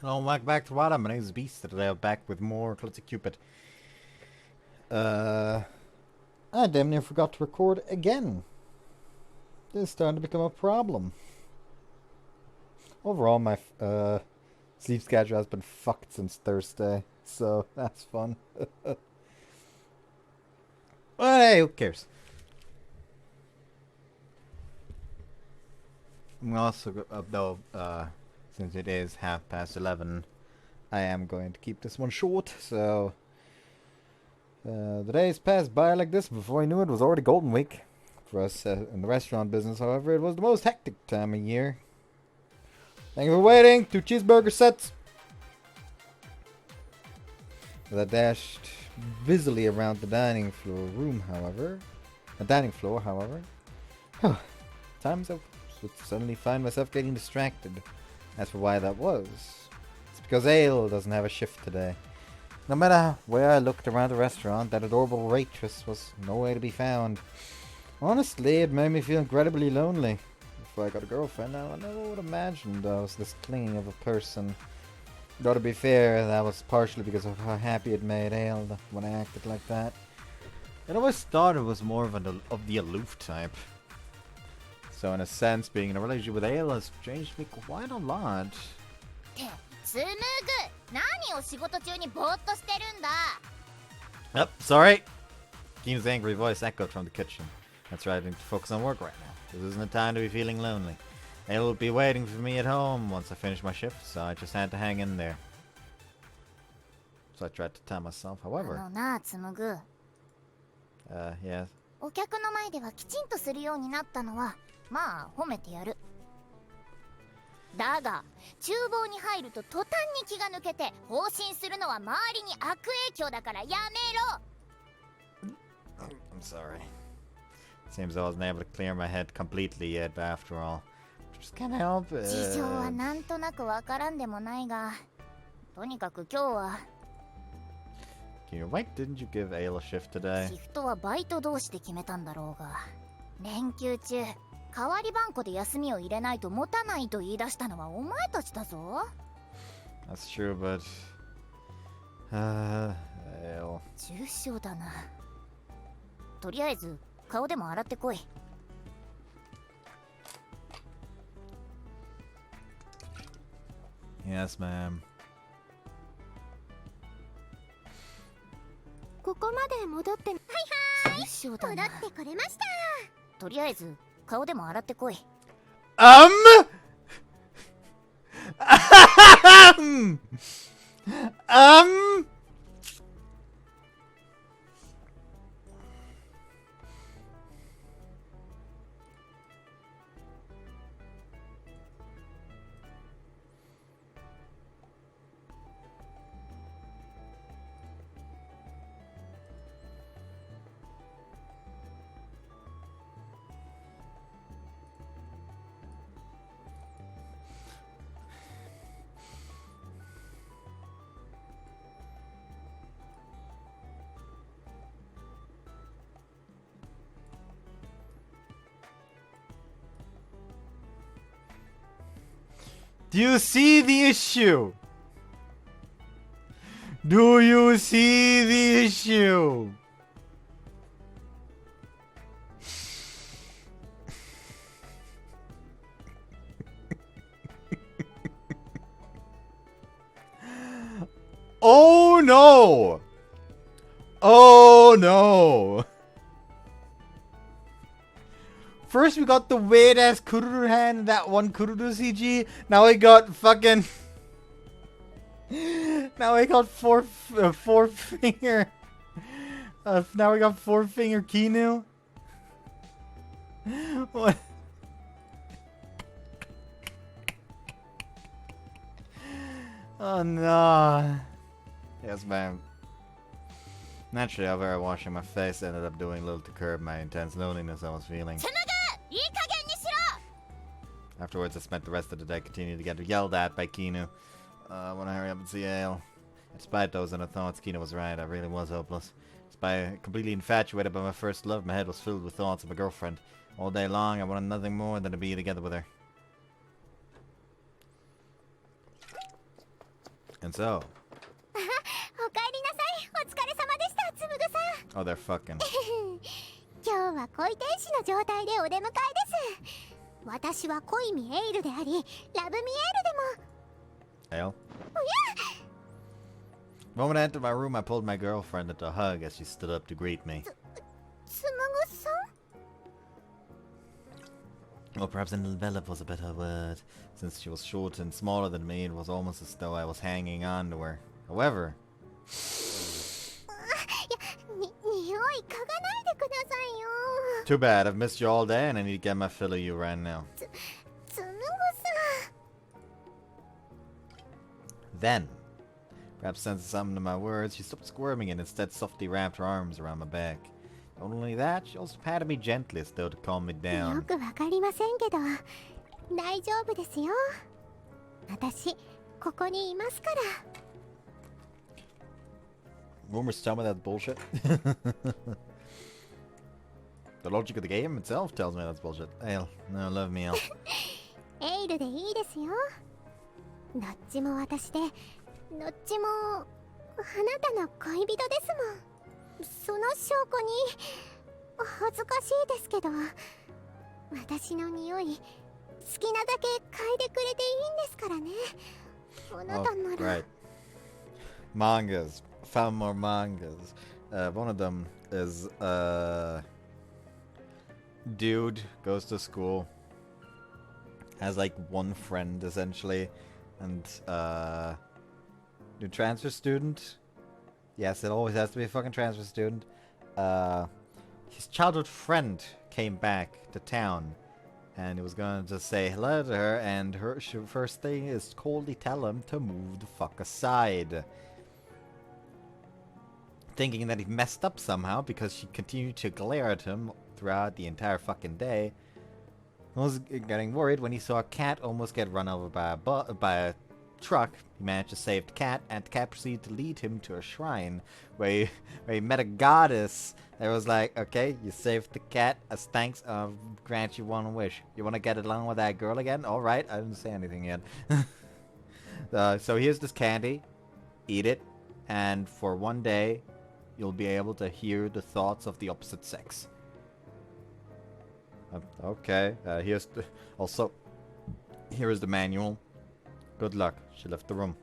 Hello, welcome back to Wada. My name is Beast. Today I'm back with more Klutzy Cupid. I damn near forgot to record again. This is starting to become a problem. Overall, my sleep schedule has been fucked since Thursday, so that's fun. But hey, who cares? I'm also, though, since it is 11:30, I am going to keep this one short, so the days passed by like this. Before I knew it, was already Golden Week. For us in the restaurant business, however, it was the most hectic time of year. Thank you for waiting. 2 cheeseburger sets. As I dashed busily around the dining floor, however. Time's up. Would suddenly find myself getting distracted. As for why that was, it's because Eil doesn't have a shift today. No matter where I looked around the restaurant, that adorable waitress was nowhere to be found. Honestly, it made me feel incredibly lonely. Before I got a girlfriend, I never would have imagined I was this clinging of a person. Though to be fair, that was partially because of how happy it made Eil when I acted like that. I always thought it was more of the aloof type. So in a sense, being in a relationship with Eil has changed me quite a lot. Oh, sorry! Keen's angry voice echoed from the kitchen. That's right, I need to focus on work right now. This isn't a time to be feeling lonely. Eil will be waiting for me at home once I finish my shift, so I just had to hang in there. So I tried to tell myself, however... yes? お客の前ではきちんとするようになったのはまあ褒めてやる。だが厨房に入ると途端に気が抜けて放心するのは周りに悪影響だからやめろ。 I'm sorry. Seems I wasn't able to clear my head completely yet, but after all, just can't help it. 事情はなんとなくわからんでもないが、とにかく今日は。Why didn't you give Eil a shift today? シフトはバイト同士で決めたんだろうが、連休中代わり番号で休みを入れないと持たないと言い出したのはお前たちだぞ。 That's true, but Eil. 重症だな。とりあえず顔でも洗ってこい。 Yes, ma'am. ここまで戻ってはいはい。戻ってこれました。とりあえず顔でも洗ってこい。Do you see the issue? Do you see the issue? Oh no! Oh no! First we got the weird ass Kururu hand, that one Kururu CG. Now we got fucking. Now we got four finger. Now we got 4-finger Kinu. What? Oh no. Yes, ma'am. Naturally, after washing my face, I ended up doing little to curb my intense loneliness I was feeling. Afterwards, I spent the rest of the day continuing to get yelled at by Kinu when I hurry up and see Eil. Despite those inner thoughts, Kinu was right. I really was hopeless. Despite completely infatuated by my first love, my head was filled with thoughts of my girlfriend. All day long, I wanted nothing more than to be together with her. And so. おかえりなさい。お疲れ様でした、つむぐさん。 Oh, they're fucking. 今日は恋天使の状態でお出迎えです。私は恋見エイルであり、ラブミエールでも。 Hell. The moment I entered my room, I pulled my girlfriend into a hug as she stood up to greet me. つむぐさん? Well, perhaps envelop was a better word. Since she was short and smaller than me, it was almost as though I was hanging on to her. However... 匂い嗅がないでくださいよ。 Too bad, I've missed you all day and I need to get my fill of you right now. つむぐさん。 Then, perhaps sensing something to my words, she stopped squirming and instead softly wrapped her arms around my back. Not only that, she also patted me gently as though to calm me よ down. くわかりませんけど、大丈夫ですよ。私、ここにいますから。 Rumors tell me that's bullshit. The logic of the game itself tells me that's bullshit. Eil, no, love me, Eil. エイルでいいですよ。どっちも私で、どっちもあなたの恋人ですもん。その証拠に恥ずかしいですけど、私の匂い好きなだけ嗅いでくれていいんですからね。あなたなら。 Right. Mangas. Found more mangas. One of them is dude goes to school, has like one friend essentially, and new transfer student. Yes, it always has to be a fucking transfer student. His childhood friend came back to town, and he was gonna just say hello to her, and her first thing is coldly tell him to move the fuck aside. Thinking that he messed up somehow because she continued to glare at him throughout the entire fucking day. He was getting worried when he saw a cat almost get run over by a truck. He managed to save the cat, and the cat proceeded to lead him to a shrine where he met a goddess that was like, okay, you saved the cat, as thanks, I'll grant you one wish. You want to get along with that girl again? Alright, I didn't say anything yet. So here's this candy, eat it, and for one day, you'll be able to hear the thoughts of the opposite sex. Okay, here's the... Also, here is the manual. Good luck. She left the room.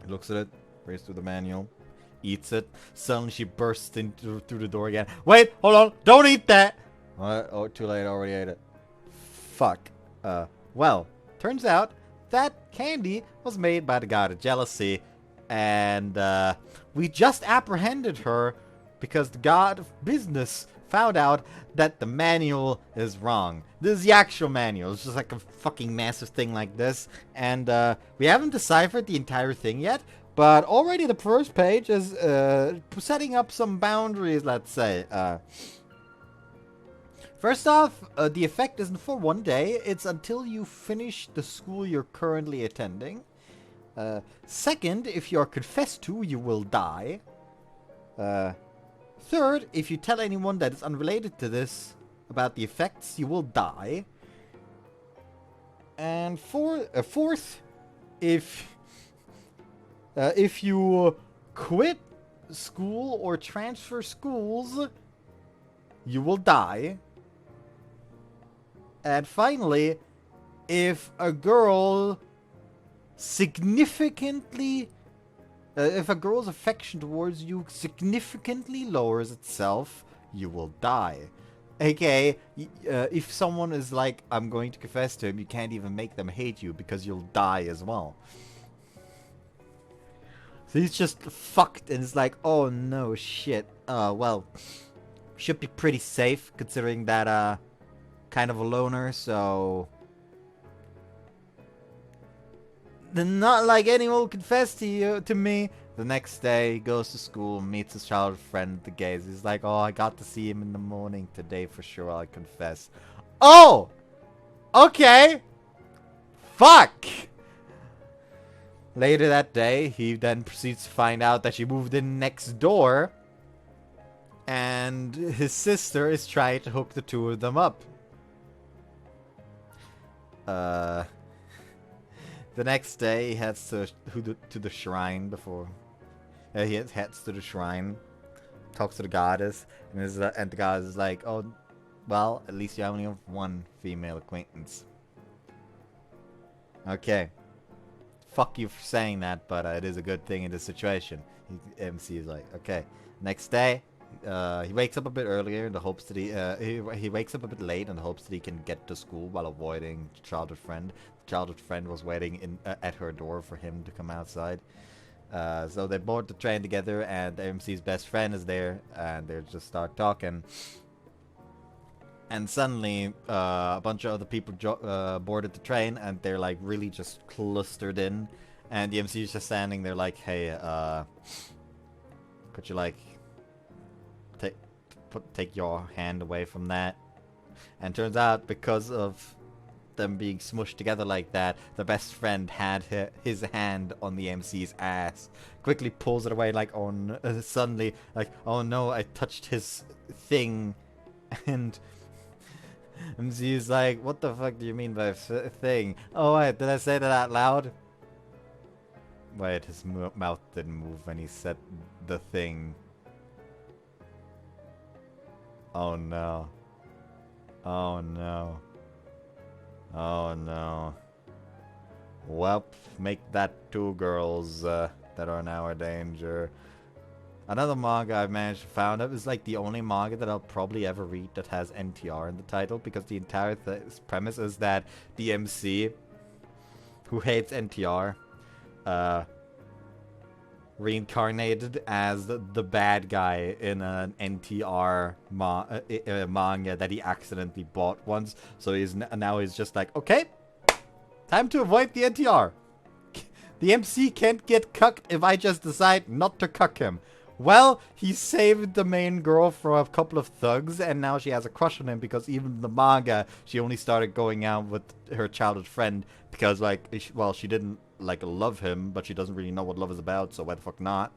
He looks at it, reads through the manual, eats it. Suddenly she bursts through the door again. Wait, hold on, don't eat that! Oh, too late, I already ate it. Fuck. Well, turns out that candy was made by the god of jealousy. And we just apprehended her because the god of business found out that the manual is wrong. This is the actual manual. It's just like a fucking massive thing like this. And we haven't deciphered the entire thing yet. But already the first page is setting up some boundaries, let's say. First off, the effect isn't for one day. It's until you finish the school you're currently attending. Second, if you are confessed to, you will die. Third, if you tell anyone that is unrelated to this about the effects, you will die. And fourth, if you quit school or transfer schools, you will die. And finally, if a girl significantly... if a girl's affection towards you significantly lowers itself, you will die. AKA, if someone is like, I'm going to confess to him, you can't even make them hate you because you'll die as well. So he's just fucked and it's like, oh no, shit. Well, should be pretty safe considering that, kind of a loner, so... Not like anyone will confess to me. The next day, he goes to school, meets his childhood friend at the gates. He's like, oh, I got to see him in the morning today for sure, I'll confess. Oh! Okay! Fuck! Later that day, he then proceeds to find out that she moved in next door. And his sister is trying to hook the two of them up. The next day, he heads to the shrine before. He heads to the shrine, talks to the goddess, and the goddess is like, "Oh, well, at least you only have one female acquaintance." Okay. Fuck you for saying that, but it is a good thing in this situation. MC is like, okay. Next day, he wakes up a bit earlier in the hopes that he wakes up a bit late in the hopes that he can get to school while avoiding childhood friend. The childhood friend was waiting at her door for him to come outside. So they board the train together, and MC's best friend is there, and they just start talking. And suddenly, a bunch of other people boarded the train, and they're like really just clustered in. And the MC is just standing there like, "Hey, could you like take your hand away from that?" And turns out, because of them being smushed together like that, the best friend had his hand on the MC's ass. Quickly pulls it away, like, suddenly, like, "Oh no, I touched his thing." And MC's like, "What the fuck do you mean by thing? Oh wait, did I say that out loud?" Wait, his mouth didn't move when he said the thing. Oh no. Oh no. Oh no. Well, make that 2 girls that are in our danger. Another manga I've managed to find out is like the only manga that I'll probably ever read that has NTR in the title, because the entire premise is that the MC, who hates NTR, reincarnated as the bad guy in an NTR manga that he accidentally bought once. So now he's just like, okay, time to avoid the NTR. The MC can't get cucked if I just decide not to cuck him. Well, he saved the main girl from a couple of thugs, and now she has a crush on him, because even in the manga, she only started going out with her childhood friend because, like, well, she didn't, like, love him, but she doesn't really know what love is about, so why the fuck not?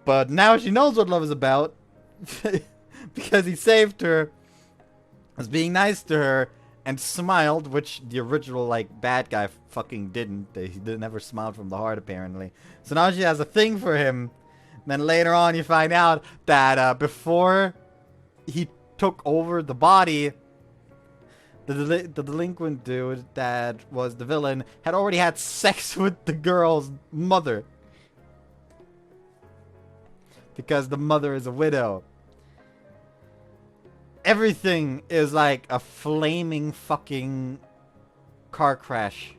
But now she knows what love is about because he saved her, was being nice to her, and smiled, which the original, like, bad guy fucking didn't. He never smiled from the heart, apparently. So now she has a thing for him. Then later on, you find out that before he took over the body, the delinquent dude that was the villain had already had sex with the girl's mother. Because the mother is a widow. Everything is like a flaming fucking car crash.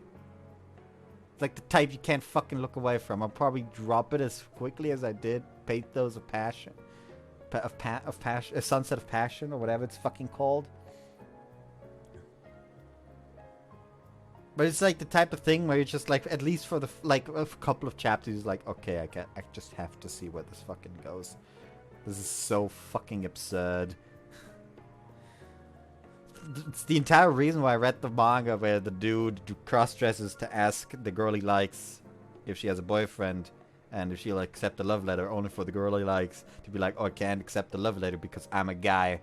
It's like the type you can't fucking look away from. I'll probably drop it as quickly as I did Pathos of Passion. A Sunset of Passion, or whatever it's fucking called. But it's like the type of thing where you're just like, at least for the like a couple of chapters, like, okay, I just have to see where this fucking goes. This is so fucking absurd. It's the entire reason why I read the manga where the dude cross-dresses to ask the girl he likes if she has a boyfriend, and if she'll accept the love letter, only for the girl he likes to be like, "Oh, I can't accept the love letter because I'm a guy."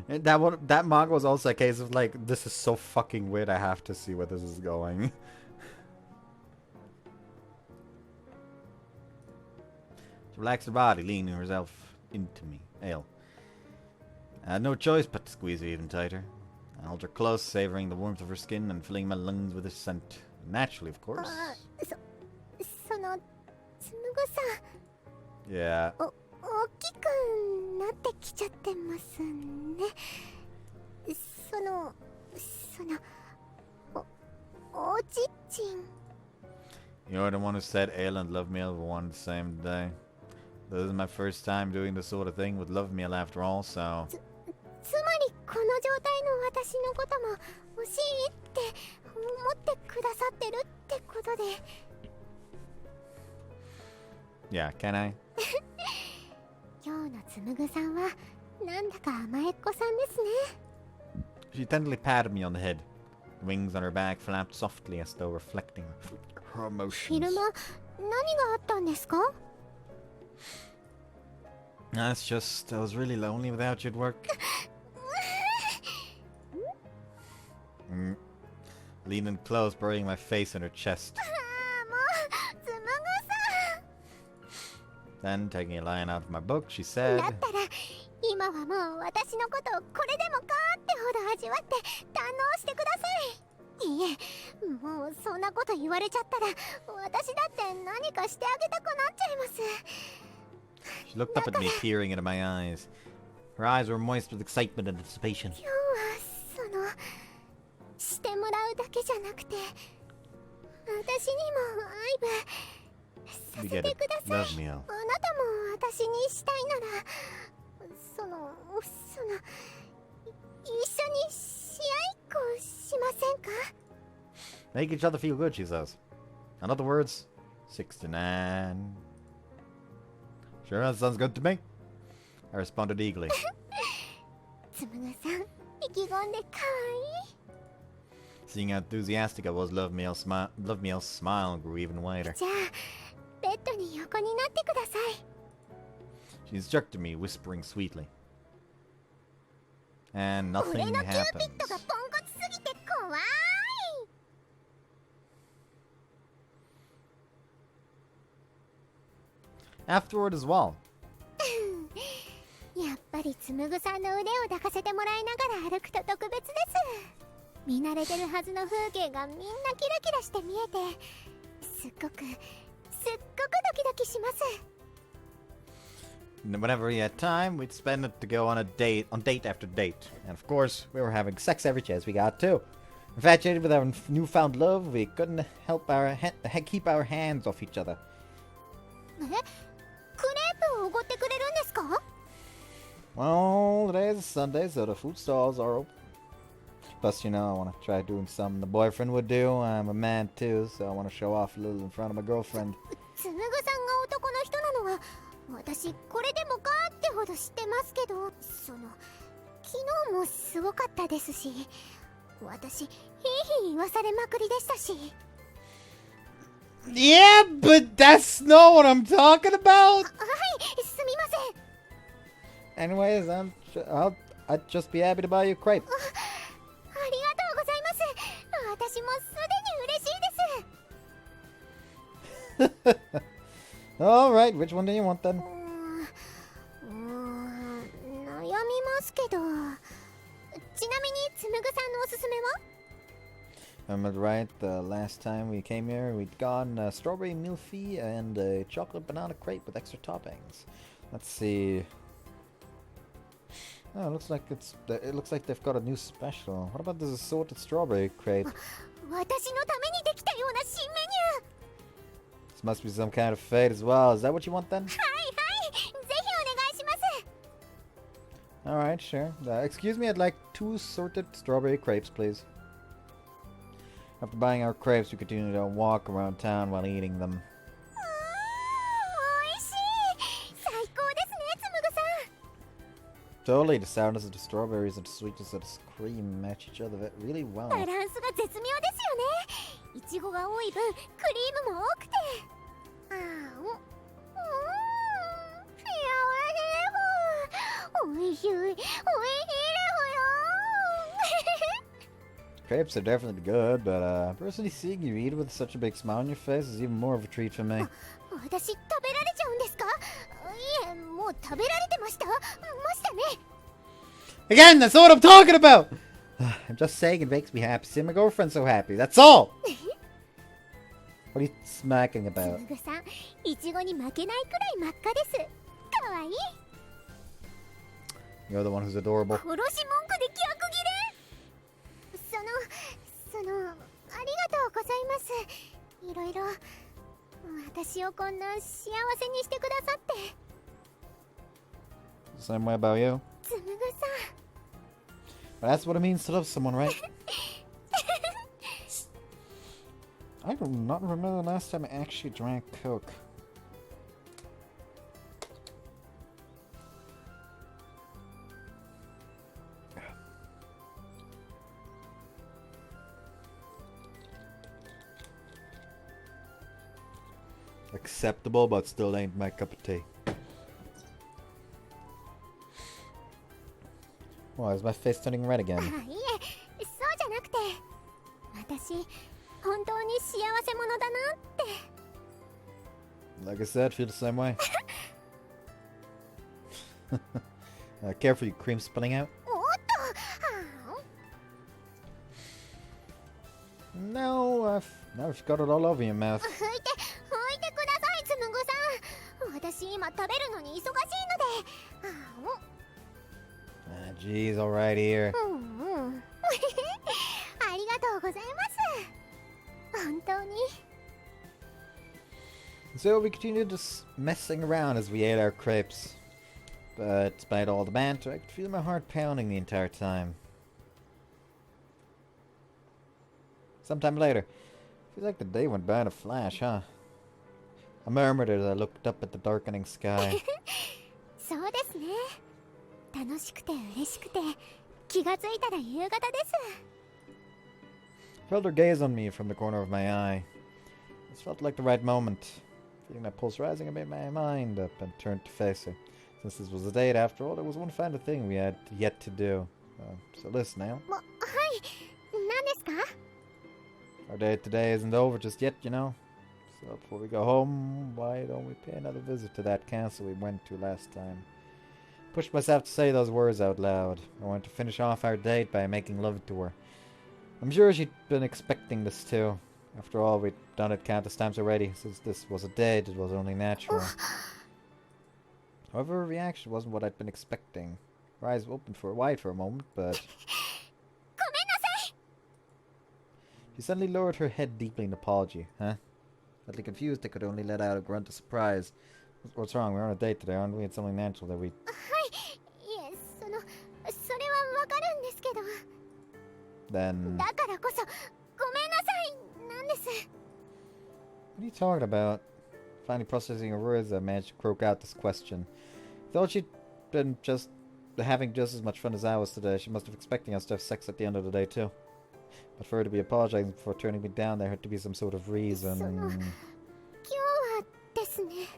And that manga was also a case of like, this is so fucking weird, I have to see where this is going. To relax her body, leaning herself into me. Eil. I had no choice but to squeeze her even tighter. I held her close, savoring the warmth of her skin and filling my lungs with her scent. Naturally, of course. Yeah. 大きくなってきちゃってますね。おちちん。 You're the one who said Eil and Lovmiel were one and the same day. This is my first time doing this sort of thing with Lovmiel after all, so... つまりこの状態の私のことも欲しいって思ってくださってるってことで。Yeah, can I? 今日のつむぐさんはなんだか甘えっ子さんですね。 She tenderly patted me on the head. The wings on her back flapped softly as though reflecting her emotions. 昼間何があったんですか? That's just, I was really lonely without you at work. Leaning close, burying my face in her chest. Then, taking a line out of my book, she said, だったら今はもう私のことをこれでもかってほど味わって堪能してください。いえ、もうそんなこと言われちゃったら私だって何かしてあげたくなっちゃいます。 She looked up at me, peering into my eyes. Her eyes were moist with excitement and anticipation. 今日はしてもらうだけじゃなくて私にも愛撫させてください。 Lovmiel. あなたも私にしたいならその一緒に試合っこしませんか？ Make each other feel good, she says. In other words, 69. Sure, that sounds good to me. I responded eagerly. つむぐさん、意気込んでかわいい。 Seeing how enthusiastic I was, Lovmiel's smile grew even wider. じゃあベッドに横になってください。 She instructed me, whispering sweetly. And 俺 nothing のキューピッ happens. ドがポンコツすぎて怖い。 Afterward as well. やっぱりつむぐさんの腕を抱かせてもらいながら歩くと特別です。見慣れてるはずの風景がみんなキラキラして見えてすっごくドキドキします。 And whenever we had time, we'd spend it to go on date after date. And of course, we were having sex every chance we got too. Infatuated with our newfound love, we couldn't help keep our hands off each other. え、クレープをおごってくれるんですか？ Well, today is Sunday, so the food stalls are open. Plus, you know, I want to try doing something the boyfriend would do. I'm a man too, so I want to show off a little in front of my girlfriend. つむぐさんが男の人なのは私これでもかってほど知ってますけど、昨日もすごかったですし、私ヒーヒー言わされまくりでしたし。 Yeah, but that's not what I'm talking about! はい、すみません。 Anyways, I'd just be happy to buy you a crepe. ありがとうございます。私もすでに嬉しいです。 Alright, which one do you want then? 悩みますけど、ちなみにつむぐさんのおすすめは？ Remember right, the last time we came here, we'd gotten a strawberry milfie and a chocolate banana crepe with extra toppings. Let's see. Oh, it looks like they've got a new special. What about this assorted strawberry crepe? 私のためにできたような新メニュー。 This must be some kind of fate as well. Is that what you want then? はいはい、ぜひお願いします。 Alright, sure. Excuse me, I'd like 2 assorted strawberry crepes, please. After buying our crepes, we continued to walk around town while eating them. おいしい。最高ですね、つむぐさん。 Totally, the sourness of the strawberries and the sweetness of the cream match each other really well. バランスが絶妙ですよね。いちごが多い分、クリームも多くて。おいしい、おいしいですよ。 Crepes are definitely good, but personally seeing you eat with such a big smile on your face is even more of a treat for me. 私食べられちゃうんですか？いえ、もう食べられてましたね。 Again, that's what I'm talking about! I'm just saying it makes me happy. See my girlfriend so happy. That's all! What are you smacking つ about? むぐさん、いちごに負けないくらい真っ赤です。かわいい。 You're the one who's adorable. 殺し文句で逆ギレ。ありがとうございます。いろいろ私をこんな幸せにしてくださって。 Same way about you. つむぐさん。 But that's what it means to love someone, right? I do not remember the last time I actually drank Coke. Acceptable, but still ain't my cup of tea. Why is my face turning red again? あ、いえ、そうじゃなくて。私本当に幸せ者だなって。 Like I said, feel the same way. Careful, you cream spilling out. おっと、 No, now you've got it all over your mouth. 拭いてください、つむぐさん。私今食べるのに忙しいので。Jeez, alright here. ありがとうございます。本当に。 So we continued just messing around as we ate our crepes. But despite all the banter, I could feel my heart pounding the entire time. Sometime later, feels like the day went by in a flash, huh? I murmured as I looked up at the darkening sky. そうですね。楽しくて嬉しくて、気がついたら夕方です。 I felt her gaze on me from the corner of my eye. This felt like the right moment. Feeling my pulse rising, I made my mind up and turned to face her. Since this was a date, after all, there was one final thing we had yet to do. So listen now. はい、何ですか? Our date today isn't over just yet, you know. So before we go home, why don't we pay another visit to that castle we went to last time? Pushed myself to say those words out loud. I wanted to finish off our date by making love to her. I'm sure she'd been expecting this too. After all, we'd done it countless times already. Since this was a date, it was only natural. However, her reaction wasn't what I'd been expecting. Her eyes opened wide for a moment, but... She suddenly lowered her head deeply in apology. Huh? Slightly confused, I could only let out a grunt of surprise. What's wrong? We're on a date today, aren't we? It's only natural that we... はい、いえ、それはわかるんですけど。 Then... だからこそ、ごめんなさい、なんです。 What are you talking about? Finally processing her words, I managed to croak out this question. Thought she'd been having just as much fun as I was today. She must have expecting us to have sex at the end of the day too. But for her to be apologizing for turning me down, there had to be some sort of reason. 今日はですね。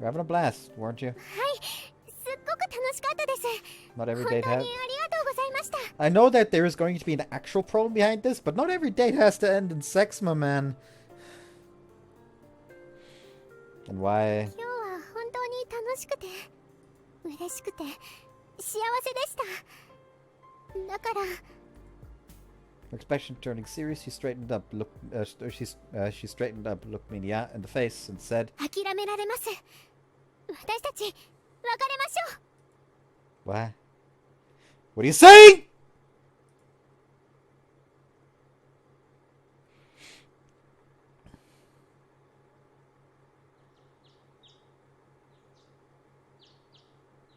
You're having a blast, weren't you? はい、すっごく楽しかったです。 Not every 本 date 当 has. にありがとうございました。 I know that there is going to be an actual problem behind this, but not every date has to end in sex, my man. And why? 今日は本当に楽しくて、嬉しくて、幸せでした。だから。 Her expression turning serious, she straightened up, she straightened up, looked me in the face, and said, 諦められます。私たち、別れましょう。 What? What are you saying?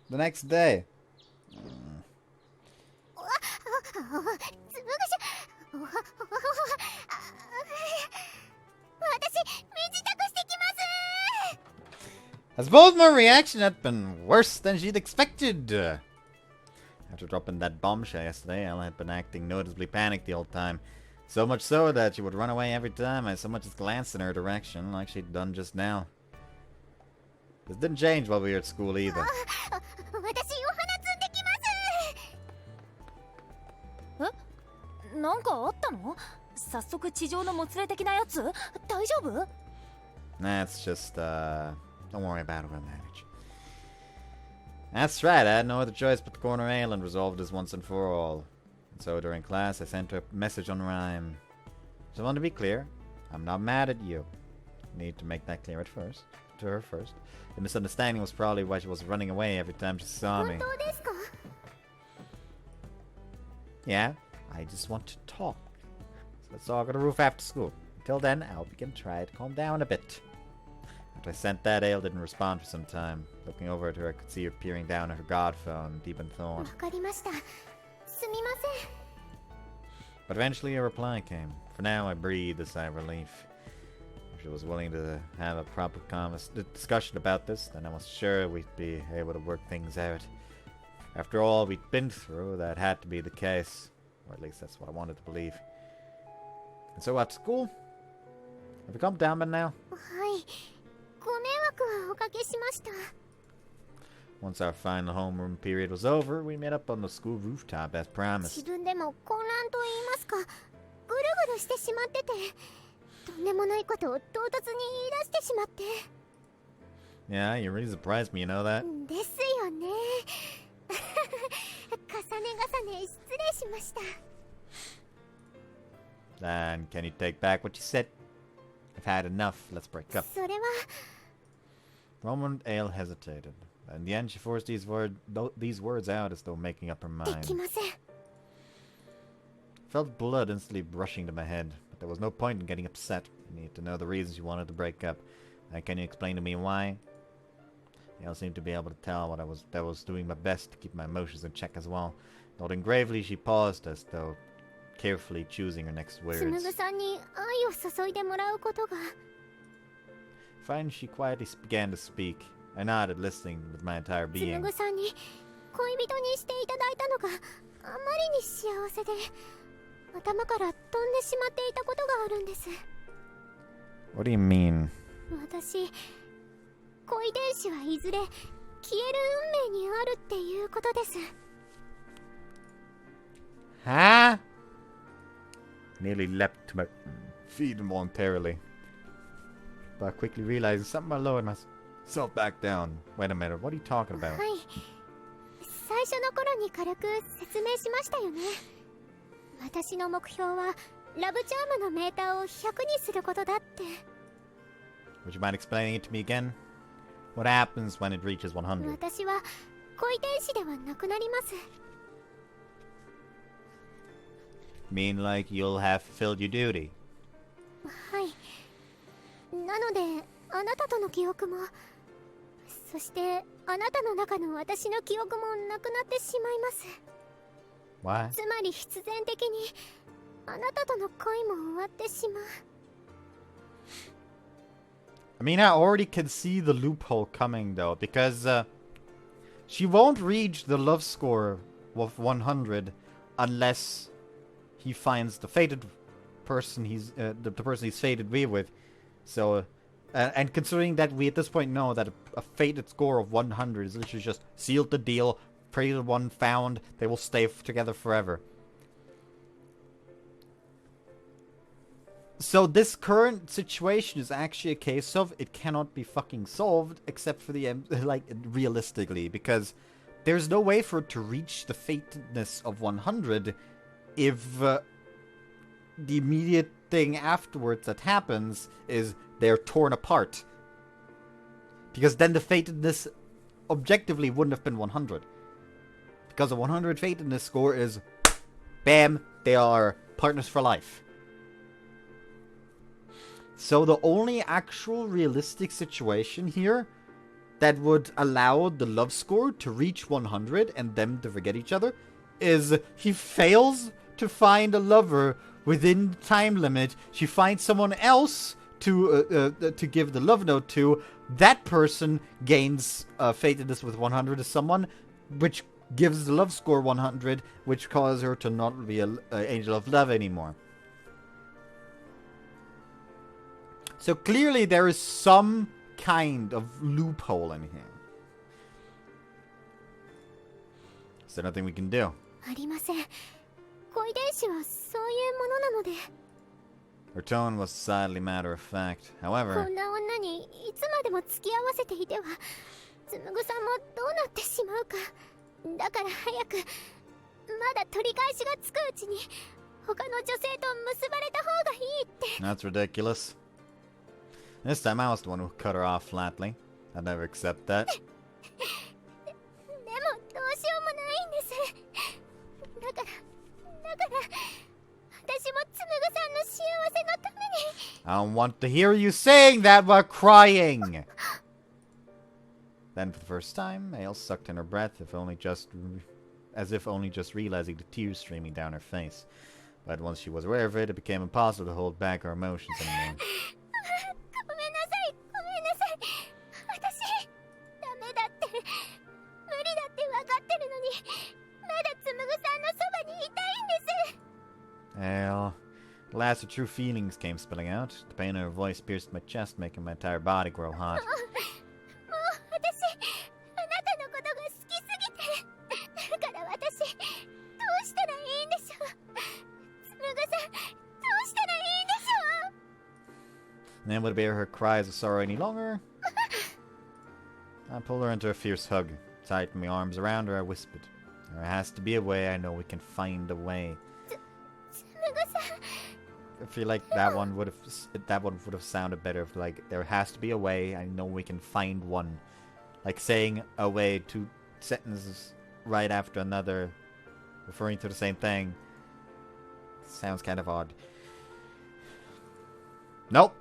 The next day. つぶぐし私、身支度してきます。 I suppose my reaction had been worse than she'd expected. After dropping that bombshell yesterday, Ella had been acting noticeably panicked the whole time. So much so that she would run away every time I so much as glanced in her direction, like she'd done just now. This didn't change while we were at school either. 私、お花摘んできます。え？なんかあったの？早速地上のもつれ的なやつ？大丈夫？ That's just, don't worry about it, we'll manage. That's right, I had no other choice but to corner Eil and resolve this once and for all. And so during class, I sent her a message on rhyme. Just want to be clear, I'm not mad at you. Need to make that clear to her first. The misunderstanding was probably why she was running away every time she saw me. 本当ですか？ Yeah, I just want to talk. So let's talk on the roof after school. Until then, I'll begin to try to calm down a bit. After I sent that, Eil didn't respond for some time. Looking over at her, I could see her peering down at her god phone, deep in thought. わかりました。すみません。 But eventually a reply came. For now, I breathed a sigh of relief. If she was willing to have a proper discussion about this, then I was sure we'd be able to work things out. After all we'd been through, that had to be the case. Or at least that's what I wanted to believe. And so at school? Have you calmed down by now? はい。ご迷惑はおかけしました。 Once our final homeroom period was over, we met up on the school rooftop as promised. 自分でも混乱と言いますか、ルしてしまってて、とんでもないことを唐突に言い出してしまって。Yeah, you really surprised me, you know that? ですよね。重ね重ね失礼しました。And can you take back what you said? I've had enough. Let's break up. それは For a moment, Ale hesitated. In the end, she forced these words out as though making up her で mind. きません。 Felt blood instantly rushing to my head, but there was no point in getting upset. I needed to know the reasons you wanted to break up. Can you explain to me why? Ale seemed to be able to tell what I was doing my best to keep my emotions in check as well. Nodding gravely, she paused as though carefully choosing her next 紡 words. さんに愛を注いでもらうことが。 Finally, she quietly began to speak. I nodded, listening with my entire 紡 being. さんに恋人にしていただいたのがあまりに幸せで、頭から飛んでしまっていたことがあるんです。 What do you mean? 私、恋電子はいずれ消える運命にあるっていうことです。 Huh? Nearly leapt to my feet involuntarily. But I quickly realized something. I lowered myself back down. Wait a minute, what are you talking about? はい。最初の頃に軽く説明しましたよね。私の目標はラブチャームのメーターを100にすることだって。 Would you mind explaining it to me again? What happens when it reaches 100? 私は恋天使ではなくなります。 Mean like you'll have fulfilled your duty? はい。なので、あなたとの記憶も、そしてあなたの中の私の記憶もなくなってしまいます。 What? つまり必然的にあなたとの恋も終わってしまう。 I mean, I already can see the loophole coming though, because she won't reach the love score of 100 unless he finds the fated person the person he's fated to be with. So, and considering that we at this point know that a fated score of 100 is literally just sealed the deal, fated one found, they will stay together forever. So this current situation is actually a case of it cannot be fucking solved except for the like realistically, because there's no way for it to reach the fatedness of 100 if the immediate thing afterwards that happens is they're torn apart. Because then the fatedness objectively wouldn't have been 100. Because a 100 fatedness score is bam, they are partners for life. So the only actual realistic situation here that would allow the love score to reach 100 and them to forget each other is he fails to find a lover within the time limit. She finds someone else to give the love note to. That person gains fatedness with 100 as someone, which gives the love score 100, which causes her to not be an angel of love anymore. So clearly there is some kind of loophole in here. Is there nothing we can do? ありません。恋電子はそういうものなので。 Her tone was sadly matter of fact. こ However, んな女にいつまでも付き合わせていては、紡さんもどうなってしまうか。だから早く、まだ取り返しがつくうちに、他の女性と結ばれた方がいいって。 that's ridiculous. This time I was the one who cut her off flatly. I'd never accept that. でもどうしようもないんです。だから私も紡さんの幸せのために。 I don't want to hear you saying that while crying! Then for the first time, Eil sucked in her breath, as if only just realizing the tears streaming down her face. But once she was aware of it, it became impossible to hold back her emotions anymore. ごめんなさい。私、ダメだって。無理だって分かってるのに、まだ紡さんのそばにいたいんです。 Eil, the last of true feelings came spilling out. The pain in her voice pierced my chest, making my entire body grow hot. もう私、あなたのことが好きすぎて。だから私、どうしたらいいんでしょう。紡さん、どうした unable to bear her cries of sorrow any longer, I pulled her into a fierce hug. Tightened my arms around her, I whispered, "There has to be a way. I know we can find a way." I feel like that one would have sounded better if, like, there has to be a way. I know we can find one. Like saying a way, two sentences right after another, referring to the same thing. Sounds kind of odd. Nope.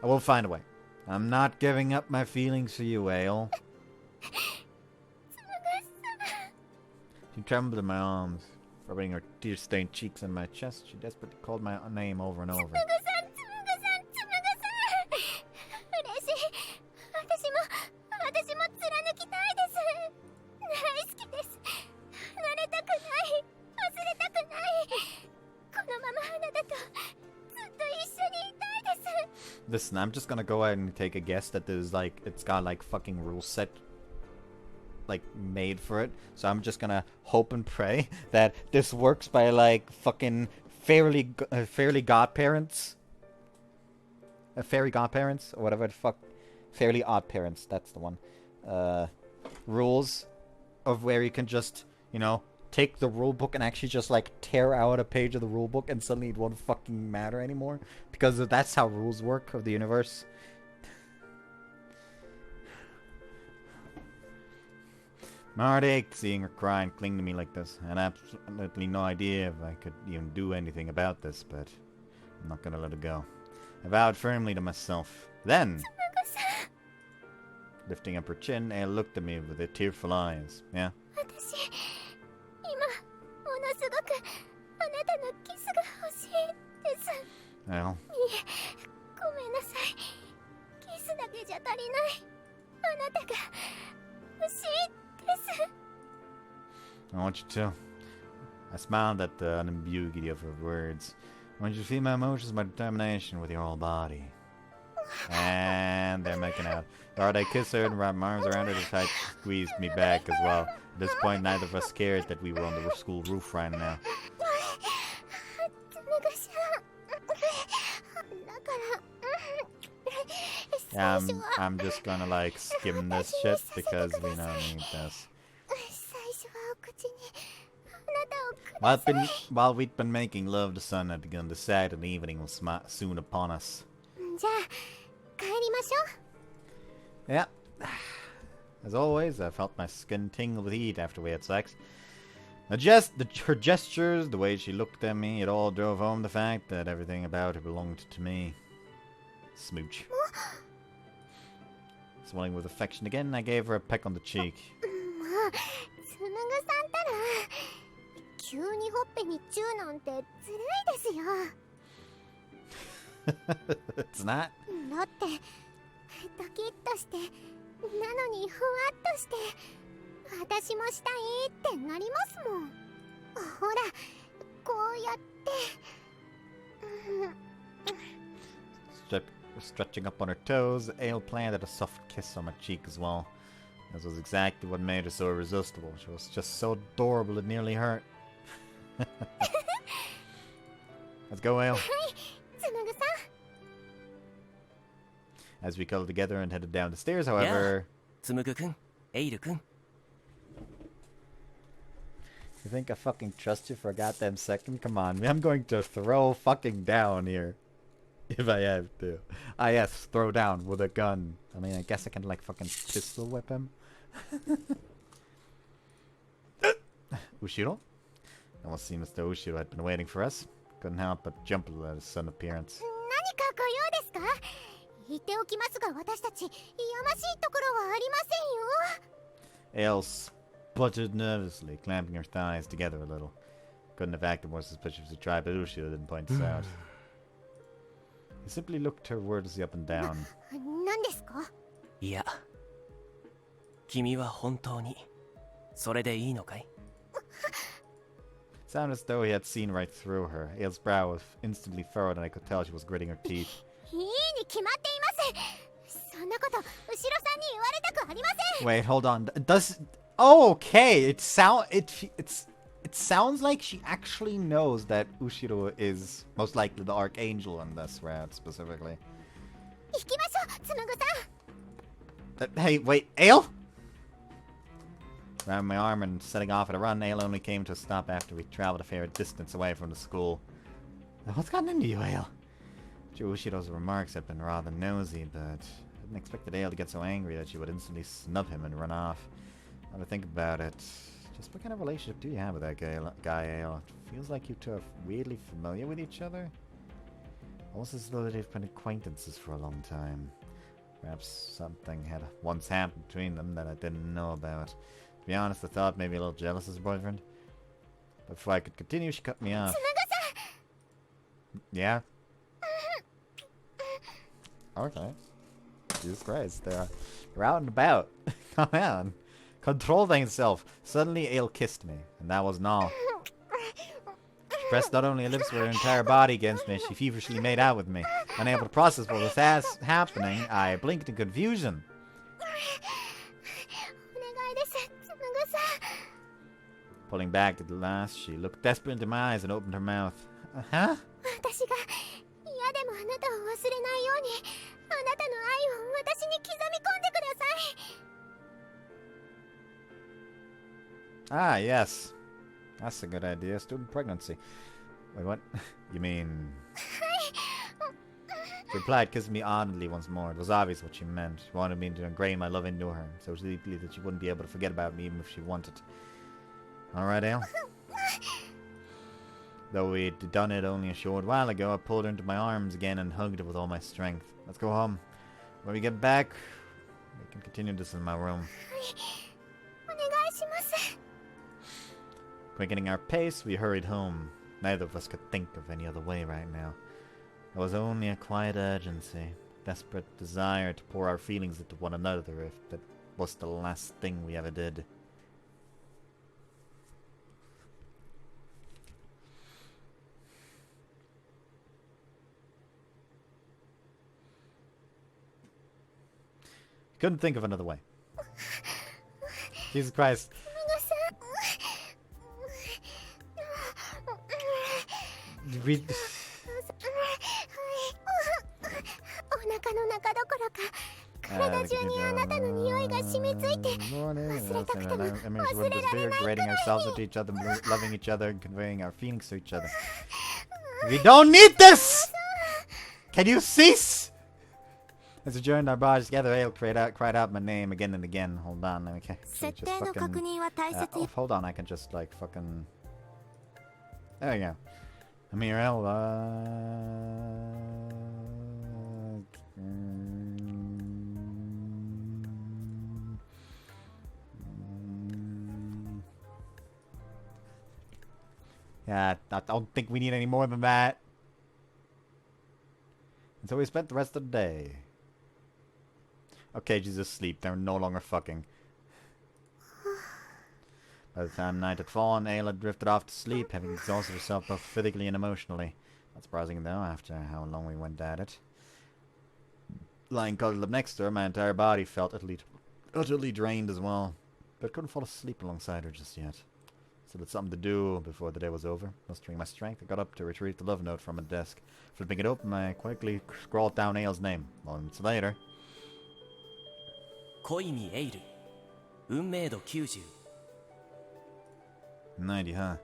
I will find a way. I'm not giving up my feelings for you, Eil. She trembled in my arms, rubbing her tear-stained cheeks on my chest. She desperately called my name over and over. Listen, I'm just gonna go ahead and take a guess that there's like, it's got like fucking rule set like made for it. So I'm just gonna hope and pray that this works by like fucking fairy godparents. Fairy godparents or whatever the fuck. Fairly Odd Parents, that's the one. Rules of where you can just, you know, take the rule book and actually just like tear out a page of the rule book and suddenly it won't fucking matter anymore, because that's how rules work of the universe. My heart ached seeing her cry and cling to me like this. I had absolutely no idea if I could even do anything about this, but I'm not gonna let it go. I vowed firmly to myself. Then, lifting up her chin, Eil looked at me with her tearful eyes. Yeah? Well, I want you to. I smiled at the unambiguity of her words. I want you to feel my emotions, my determination with your whole body. And they're making out. Alright, I kissed her and wrapped my arms around her to tight squeezed me back as well. At this point, neither of us cared that we were on the school roof right now. I'm just gonna like skim this shit because we don't need this. While we'd been making love, the sun had begun to set and the evening was soon upon us. Yeah. As always, I felt my skin tingle with heat after we had sex. Her gestures, the way she looked at me, it all drove home the fact that everything about her belonged to me. Smooch. Swelling with affection again, I gave her a peck on the cheek. It's not. Stretching up on her toes, Eil planted a soft kiss on my cheek as well. This was exactly what made her so irresistible. She was just so adorable it nearly hurt. Let's go, Eil. As we cuddled together and headed down the stairs, however... Tsumugu-kun, Eil-kun. You think I fucking trust you for a goddamn second? Come on, I'm going to throw fucking down here. If I have to. Ah yes, throw down with a gun. I mean, I guess I can like fucking pistol whip him. Ushiro? It almost seemed as though Ushiro had been waiting for us. Couldn't help but jump at his sudden appearance. Eil sputtered nervously, clamping her thighs together a little. Couldn't have acted more suspicious if he tried, but Ushiro didn't point this out. He simply looked her wordlessly up and down. いや、君は本当にそれでいいのかい? It sounded as though he had seen right through her. Eil's brow was instantly furrowed and I could tell she was gritting her teeth. Wait, hold on. Does... Oh, okay. It sounds like she actually knows that Ushiro is most likely the Archangel in this route, specifically. 行きましょう、つむぐさん。 Hey, wait, Eil? Grabbing my arm and setting off at a run, Eil only came to a stop after we traveled a fair distance away from the school. What's gotten into you, Eil? Ushiro's remarks had been rather nosy, but I hadn't expected Eil to get so angry that she would instantly snub him and run off. Now to think about it, just what kind of relationship do you have with that guy Eil? It feels like you two are weirdly familiar with each other. Almost as though they've been acquaintances for a long time. Perhaps something had once happened between them that I didn't know about. To be honest, I thought maybe a little jealous as a boyfriend. But before I could continue, she cut me off. Yeah? Okay. Jesus Christ, they're out and about. Come on. Control thyself. Suddenly, Eil kissed me, and that wasn't all. She pressed not only her lips but her entire body against me. She feverishly made out with me. Unable to process what was happening, I blinked in confusion. Pulling back at the last, she looked desperate into my eyes and opened her mouth. Huh? Ah, yes. That's a good idea. Student pregnancy. Wait, what? You mean... She replied, kissing me ardently once more. It was obvious what she meant. She wanted me to ingrain my love into her, so deeply that she wouldn't be able to forget about me even if she wanted. Alright, Eil? Though we'd done it only a short while ago, I pulled her into my arms again and hugged her with all my strength. Let's go home. When we get back, we can continue this in my room. Quickening our pace, we hurried home. Neither of us could think of any other way right now. It was only a quiet urgency, desperate desire to pour our feelings into one another if that was the last thing we ever did. Couldn't think of another way. Jesus Christ. We... Grading ourselves into each other, loving each other, and conveying our feelings to each other. We don't need this! Can you cease? As we joined our bodies together, Eil cried out my name again and again. Hold on, okay. Just fucking... hold on, I can just like fucking... There we go. I'm here, Eil. Yeah, I don't think we need any more than that. And so we spent the rest of the day. Okay, she's asleep. They're no longer fucking. By the time night had fallen, Eil had drifted off to sleep, having exhausted herself both physically and emotionally. Not surprising, though, after how long we went at it. Lying cuddled up next to her, my entire body felt utterly drained as well. But couldn't fall asleep alongside her just yet. Still had something to do before the day was over. Mustering my strength, I got up to retrieve the love note from a desk. Flipping it open, I quickly scrawled down Eil's name. Moments later... 恋にエイル運命度90 90, huh?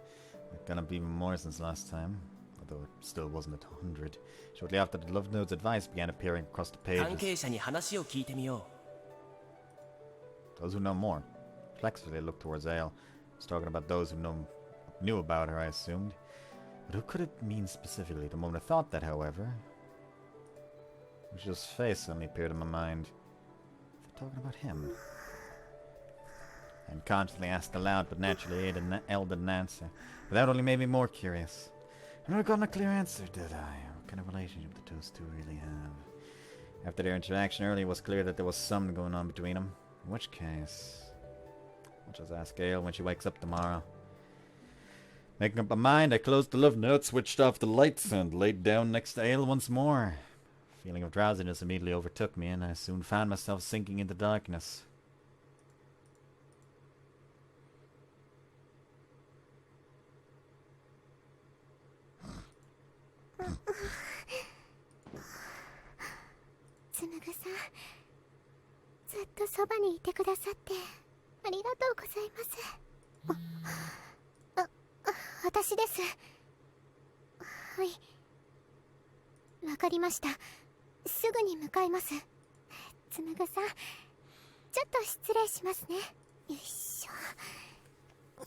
Gone up even more since last time. Although it still wasn't at 100. Shortly after, the love note's advice began appearing across the pages. 関係者に話を聞いてみよう Those who know more. Flexibly looked towards Eil. Was talking about those who knew about her, I assumed. But who could it mean specifically? The moment I thought that, however, Ushiro's face suddenly appeared in my mind. They're talking about him. I unconsciously asked aloud, but naturally Eil didn't answer. But that only made me more curious. I never got a clear answer, did I? What kind of relationship did those two really have? After their interaction earlier, it was clear that there was something going on between them. In which case... I'll just ask Eil when she wakes up tomorrow. Making up my mind, I closed the love note, switched off the lights, and laid down next to Eil once more. A feeling of drowsiness immediately overtook me, and I soon found myself sinking into darkness. そばにいてくださってありがとうございます。私です。はい、わかりました。すぐに向かいます。つむぐさん、ちょっと失礼しますね。よいしょ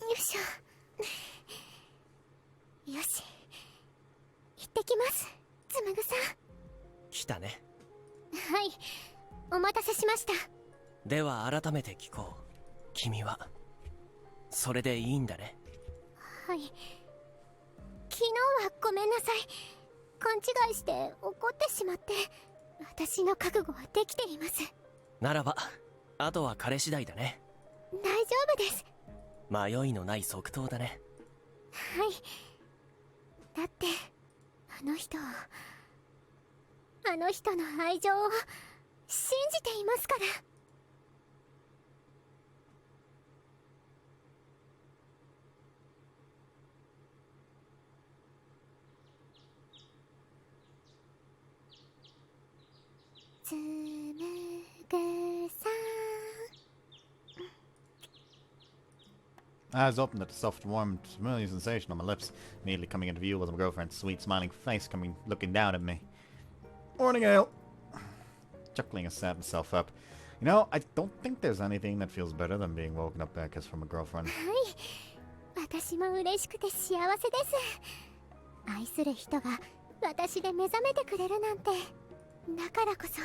よいしょ。よし、行ってきます、つむぐさん。来たね。はい、お待たせしました。では改めて聞こう。君はそれでいいんだね。はい、昨日はごめんなさい。勘違いして怒ってしまって。私の覚悟はできています。ならばあとは彼次第だね。大丈夫です。迷いのない即答だね。はい、だってあの人の愛情を信じていますから。つむぐさん。 Eyes opened at the soft, warm, familiar sensation on my lips. Immediately coming into view was my girlfriend's sweet, smiling face looking down at me. Morning, Ale. Chuckling, I sat myself up. You know, I don't think there's anything that feels better than being woken up by a kiss from a girlfriend. はい、私も嬉しくて幸せです。愛する人が私で目覚めてくれるなんて。だからこそ。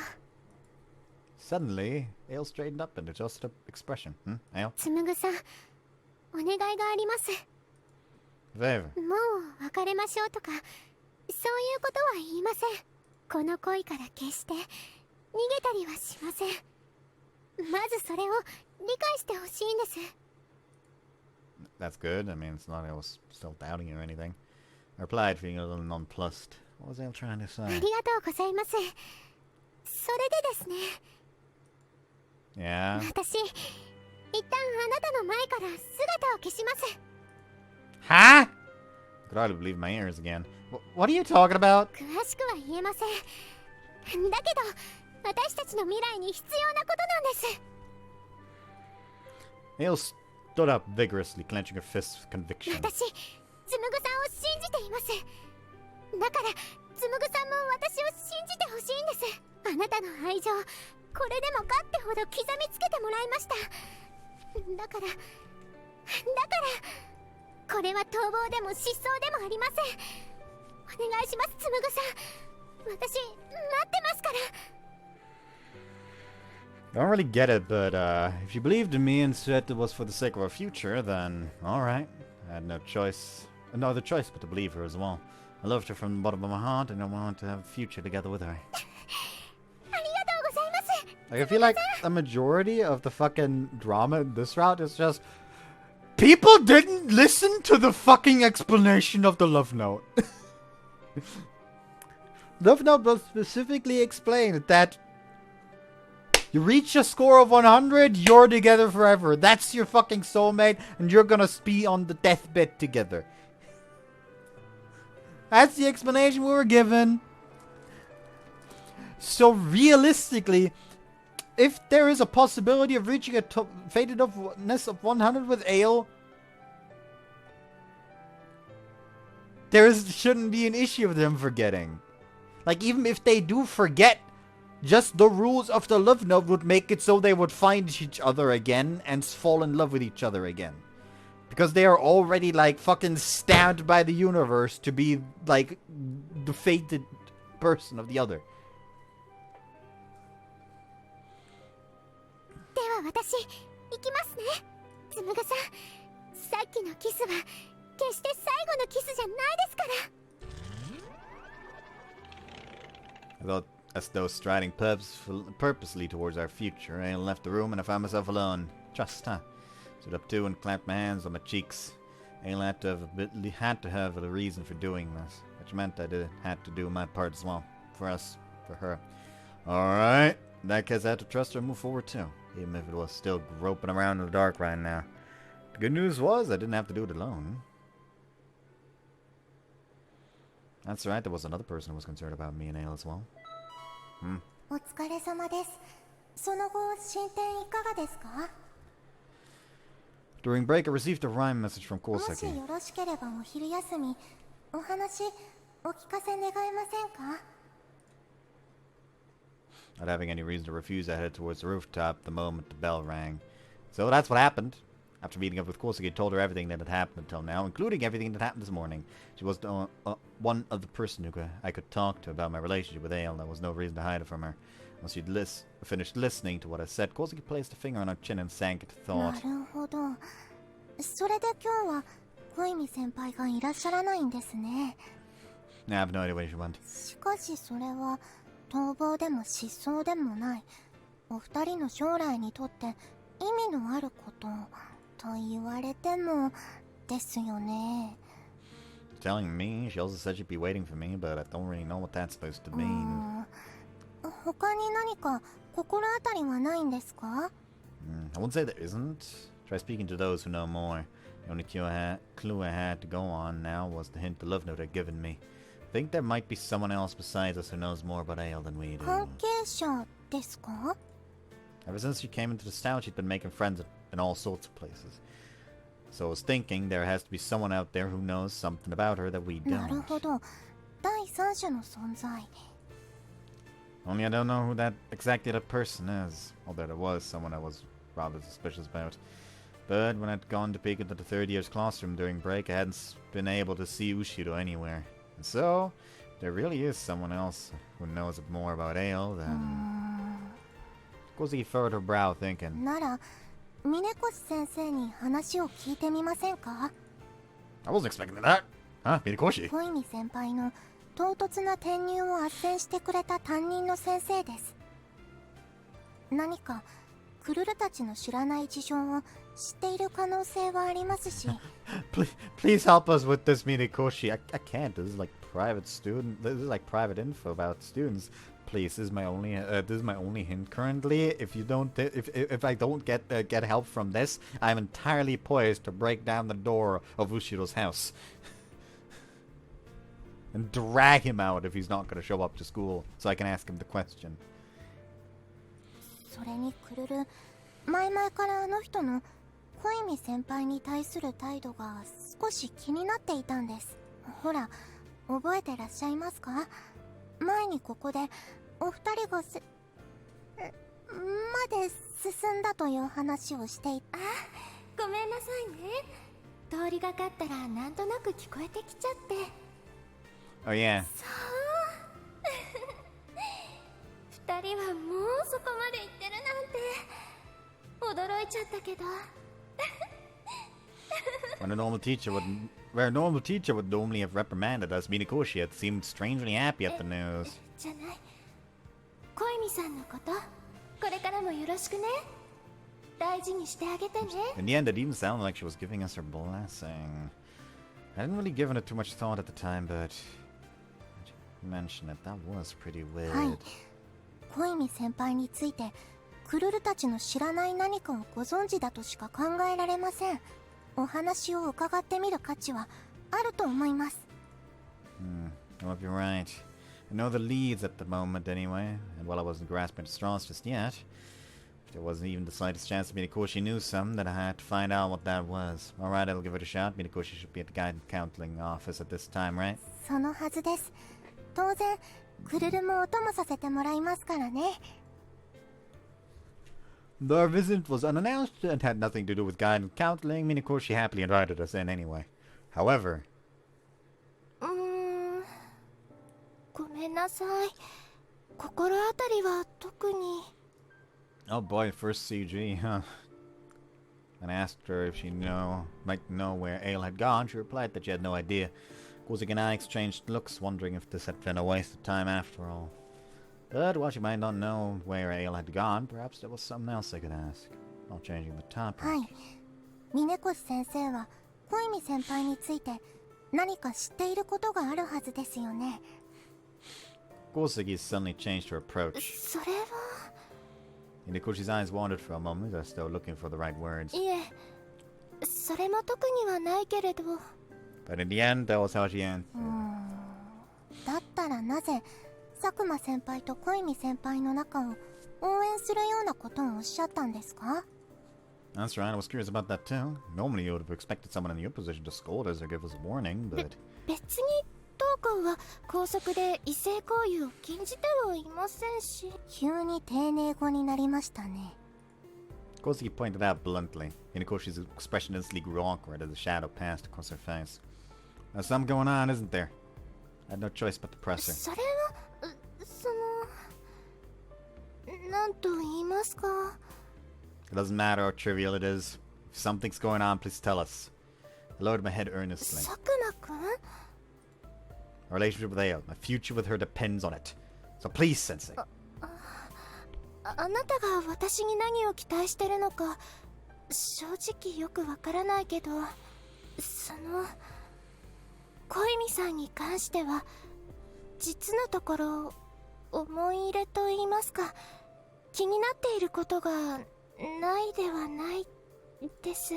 Suddenly, Ale straightened up and adjusted her expression. Ale? つむぐさん、お願いがあります。 Favor. もう別れましょうとかそういうことは言いません。この恋から決して逃げたりはしません。まずそれを理解してほしいんです。 That's good. I mean, it's not I was still doubting you or anything. I replied, feeling a little nonplussed. What was Ale trying to あ say? りがとうございます。それでですね、 Yeah? 私一旦あなたの前から姿を消します。 Huh? I could hardly believe my ears again. What are you talking about? 詳しくは言えません。だけど私たちの未来に必要なことなんです。 Ale stood up vigorously, clenching her fists with conviction. 私、つむぐさんを信じています。だからつむぐさんも私を信じてほしいんです。あなたの愛情、これでもかってほど刻みつけてもらいました。だからこれは逃亡でも失踪でもありません。お願いします、つむぐさん。私待ってますから。 I don't really get it, but if you believed in me and said it was for the sake of our future, then alright. I had no other choice but to believe her as well. I loved her from the bottom of my heart and I wanted to have a future together with her. ありがとうございます。 Like, I feel like a majority of the fucking drama in this route is just people didn't listen to the fucking explanation of the love note. Love note will specifically explain that you reach a score of 100, you're together forever. That's your fucking soulmate, and you're gonna be on the deathbed together. That's the explanation we were given. So realistically, if there is a possibility of reaching a fatedness of 100 with Ale, shouldn't be an issue with them forgetting. Like, even if they do forget, just the rules of the love note would make it so they would find each other again and fall in love with each other again. Because they are already, like, fucking stabbed by the universe to be, like, the fated person of the other. では私、行きますね。つむぐさん、さっきのキスは決して最後のキスじゃないですから。 As though striding purposely towards our future, I left the room and I found myself alone. Just, huh? Stood up too and clapped my hands on my cheeks. I had to have a reason for doing this, which meant I had to do my part as well. For us, for her. Alright. In that case, I had to trust her and move forward too, even if it was still groping around in the dark right now. The good news was I didn't have to do it alone. That's right, there was another person who was concerned about me and Ale as well. お疲れ様です。その後進展いかがですか？ During break, I received a rhyme message from もし Koseki. よろしければお昼休みお話お聞かせ願えませんか？ Not having any reason to refuse, I headed towards the rooftop the moment the bell rang. So that's what happened. After meeting up with Koseki, I told her everything that had happened until now, including everything that happened this morning. She was the one of the person I could talk to about my relationship with Eil. There was no reason to hide it from her. Once she'd finished listening to what I said, Koseki placed a finger on her chin and sank into な thought. るほど。それで今日は小見先輩がいらっしゃらないんですね。 I have no idea where she went. しかしそれは逃亡でも失踪でもない。お二人の将来にとって意味のあることと言われてもですよね。 Telling me, she also said she'd be waiting for me, but I don't really know what that's supposed to mean. 他に何か心当たりはないんですか？ I won't say there isn't. Try speaking to those who know more. The only clue I had to go on now was the hint the Lovmiel-Route had given me. I think there might be someone else besides us who knows more about Eil than we do. 関係者ですか？ Ever since she came into the town, she'd been making friends in all sorts of places. So I was thinking there has to be someone out there who knows something about her that we なる don't. ほど。第三者の存在。 Only I don't know who that person is. Although there was someone I was rather suspicious about. But when I'd gone to peek into the third year's classroom during break, I hadn't been able to see Ushido anywhere. And so, there really is someone else who knows more about Eil than... Koseki furrowed her brow, thinking. なら、峰越先生に話を聞いてみませんか？ I wasn't expecting that. Huh? Minakoshi? 小見先輩の唐突な転入を斡旋してくれた担任の先生です。何かクルルたちの知らない事情を知っている可能性はありますし。please help us with this, Minakoshi. I can't. This is like This is like private info about students. Please, this is my only hint currently. If I don't get help from this, I'm entirely poised to break down the door of Ushiro's house and drag him out if he's not going to show up to school, so I can ask him the question. それにクルル、前々からあの人の小見先輩に対する態度が少し気になっていたんです。ほら、覚えてらっしゃいますか？前にここでお二人がまで進んだという話をしていた。ごめんなさいね。通りがかったらなんとなく聞こえてきちゃって。Oh yeah. 二人はもうそこまで行ってるなんて驚いちゃったけど。Where a normal teacher would normally have reprimanded us, Minakoshi had seemed strangely happy at the news. じゃない。小見さんのこと、これからもよろしくね。大事にしてあげてね。In the end, it even sounded like she was giving us her blessing. I didn't really give it too much thought at the time, but you mentioned it. That was pretty weird. はい。小見先輩についてクルルたちの知らない何かをご存知だとしか考えられません。お話を伺ってみる価値はあると思います。Well, you're right. I know the leads at the moment anyway, and while I wasn't grasping at straws just yet, there wasn't even the slightest chance that Minakoshi knew some, that I had to find out what that was. Alright, I'll give it a shot. Minakoshi should be at the guidance counseling office at this time, right? そのはずです。当然クルルもお供させてもらいますからね。Though our visit was unannounced and had nothing to do with guidance counseling, Minakoshi happily invited us in anyway. However... ごめんなさい。心当たりは特に。Oh boy, first CG, huh? When I asked her if she might know where Eil had gone, she replied that she had no idea. Koseki and I exchanged looks, wondering if this had been a waste of time after all. But while she might not know where Eil had gone, perhaps there was something else I could ask. Not changing the topic. はい。峰越先生は小見先輩について何か知っていることがあるはずですよね。Koseki suddenly changed her approach. それは。Minakoshi's eyes wandered for a moment, as though looking for the right words. いえ、それも特にはないけれど。But in the end, that was how she answered. だったらなぜ佐久間先輩と小見先輩の仲を応援するようなことをおっしゃったんですか？ That's right, I was curious about that too. Normally you would have expected someone in your position to scold us or give us a warning, but... 別に当校は校則で異性行為を禁じてはいませんし。急に丁寧語になりましたね。Kosuke pointed out bluntly. Hinakoshi's expression instantly grew awkward as a shadow passed across her face. There's something going on, isn't there? I had no choice but to press her. それは、なんと言いますか。It doesn't matter how trivial it is. If something's going on, please tell us. I lowered my head earnestly. 佐久間くん？ Our relationship with Eil, my future with her depends on it. So please, Sensei. あなたが私に何を期待してるのか正直よくわからないけど、小泉さんに関しては実のところ思い入れと言いますか、気になっていることがないではないです。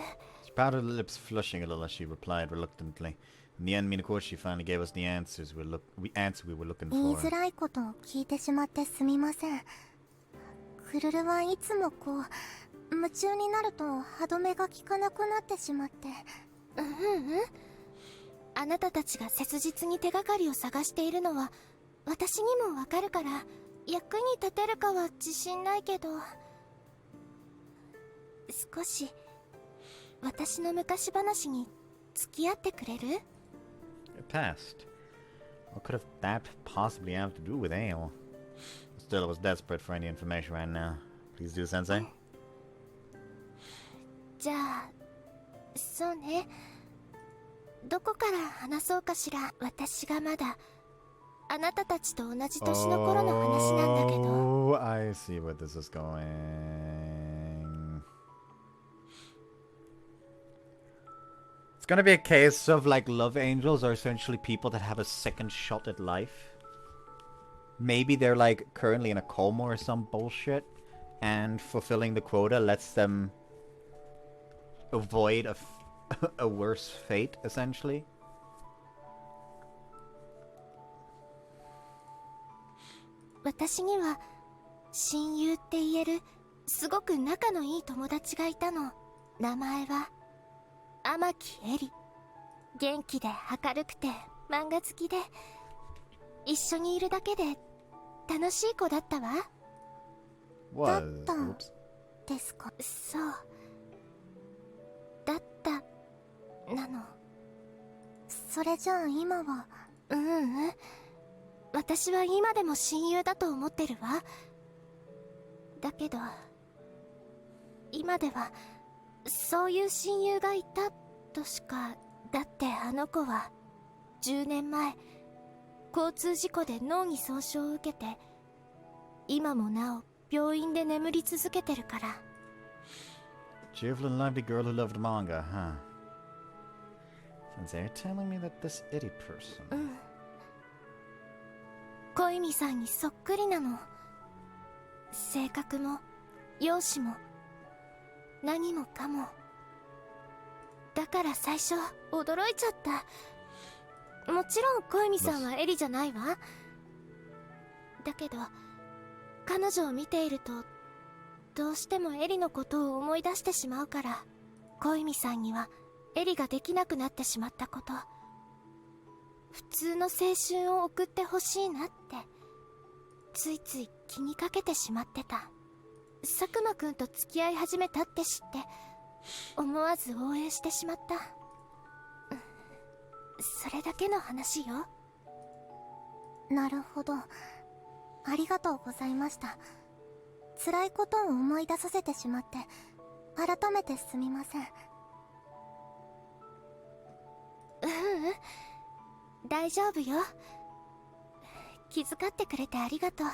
She pouted her lips, flushing a little as she replied reluctantly. In the end, Minakoshi finally gave us the answer we were looking 言い for. づらいことを聞いてしまってすみません。クルルはいつもこう夢中になると歯止めが効かなくなってしまって。あなたたちが切実に手がかりを探しているのは私にもわかるから、役に立てるかは自信ないけど、少し私の昔話に付き合ってくれる？ It passed. What could that possibly have to do with Eil? Still, I was desperate for any information right now. Please do, Sensei. じゃあ、そうね。どこから話そうかしら。私がまだあなたたちと同じ年の頃の話なんだけど。Oh, I see where this is going. It's gonna be a case of like love angels are essentially people that have a second shot at life. Maybe they're like currently in a coma or some bullshit, and fulfilling the quota lets them avoid a worse fate, essentially. 私には親友って言えるすごく仲のいい友達がいたの。名前は天木エリ。元気で明るくて漫画好きで、一緒にいるだけで楽しい子だったわ。だったんですか？そうだったなの。それじゃあ今は？私は今でも親友だと思ってるわ。だけど今ではそういう親友がいたとしか。だってあの子は10年前交通事故で脳に損傷を受けて、今もなお病院で眠り続けてるから。 Cheerful and lively girl who loved manga, huh? Sensei, you're telling me that this Eddie person... 小泉さんにそっくりなの。性格も容姿も何もかも。だから最初驚いちゃった。もちろん小泉さんはエリじゃないわ。だけど彼女を見ているとどうしてもエリのことを思い出してしまうから、小泉さんにはエリができなくなってしまったこと、普通の青春を送ってほしいなってついつい気にかけてしまってた。佐久間くんと付き合い始めたって知って思わず応援してしまった。それだけの話よ。なるほど。ありがとうございました。辛いことを思い出させてしまって改めてすみません。大丈夫よ。気遣ってくれてありがとう、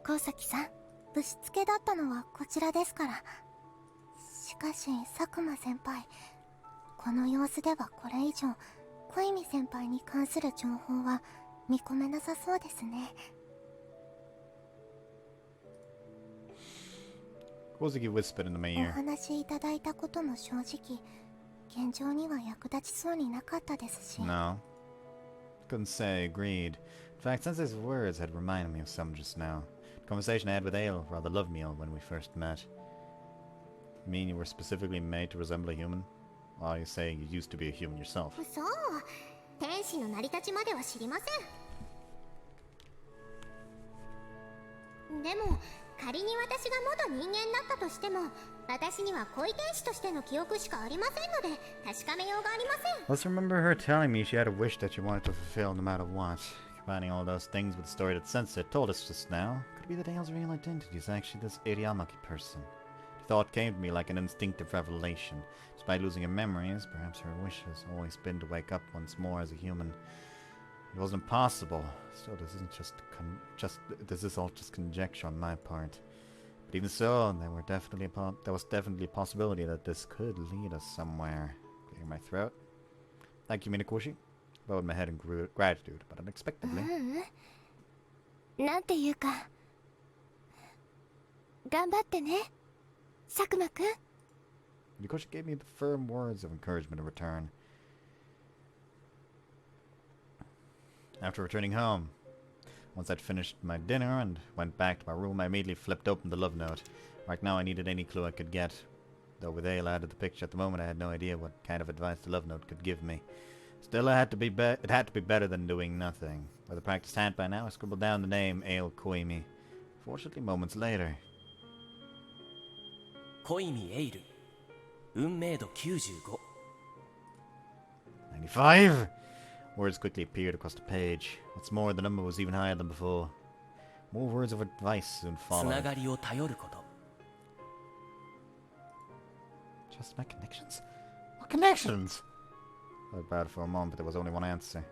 高崎さん。ぶしつけだったのはこちらですから。しかし佐久間先輩、この様子ではこれ以上小泉先輩に関する情報は見込めなさそうですね。Kosuke whispered into my お ear. 話しいただいたことも正直現状には役立ちそうになかったですし。 No. Couldn't say I agreed. In fact, Sensei's words had reminded me of some just now. Conversation I had with Eil, rather Lovmiel, when we first met. You mean you were specifically made to resemble a human? Or are you saying you used to be a human yourself? そう、天使の成り立ちまでは知りません。でも仮に私が元人間だったとしても、私には恋天使としての記憶しかありませんので確かめようがありません。 Let's remember her telling me she had a wish that she wanted to fulfill no matter what. Combining all those things with the story that Sensei told us just now, could it be that Eil's real identity is actually this Eiri-Amaki person? The thought came to me like an instinctive revelation. Despite losing her memories, perhaps her wish has always been to wake up once more as a human. It wasn't possible. Still, this isn't this is all just conjecture on my part. But even so, there was definitely a possibility that this could lead us somewhere. Clearing my throat. Thank you, Minakoshi. Bowed my head in gratitude, but unexpectedly. なんていうか、頑張ってね、佐久間くん。Mikoshi gave me the firm words of encouragement in return. After returning home, once I'd finished my dinner and went back to my room, I immediately flipped open the love note. Right now I needed any clue I could get. Though with Eil out of the picture at the moment, I had no idea what kind of advice the love note could give me. Still, it had to be better than doing nothing. With a practiced hand by now, I scribbled down the name Eil Koimi. Fortunately, moments later. 小泉エイル、運命度95。 95! Words quickly appeared across the page. What's more, the number was even higher than before. More words of advice soon つ followed. ながりを頼ること。 Just my connections. What connections? I felt bad for a moment, but there was only one answer.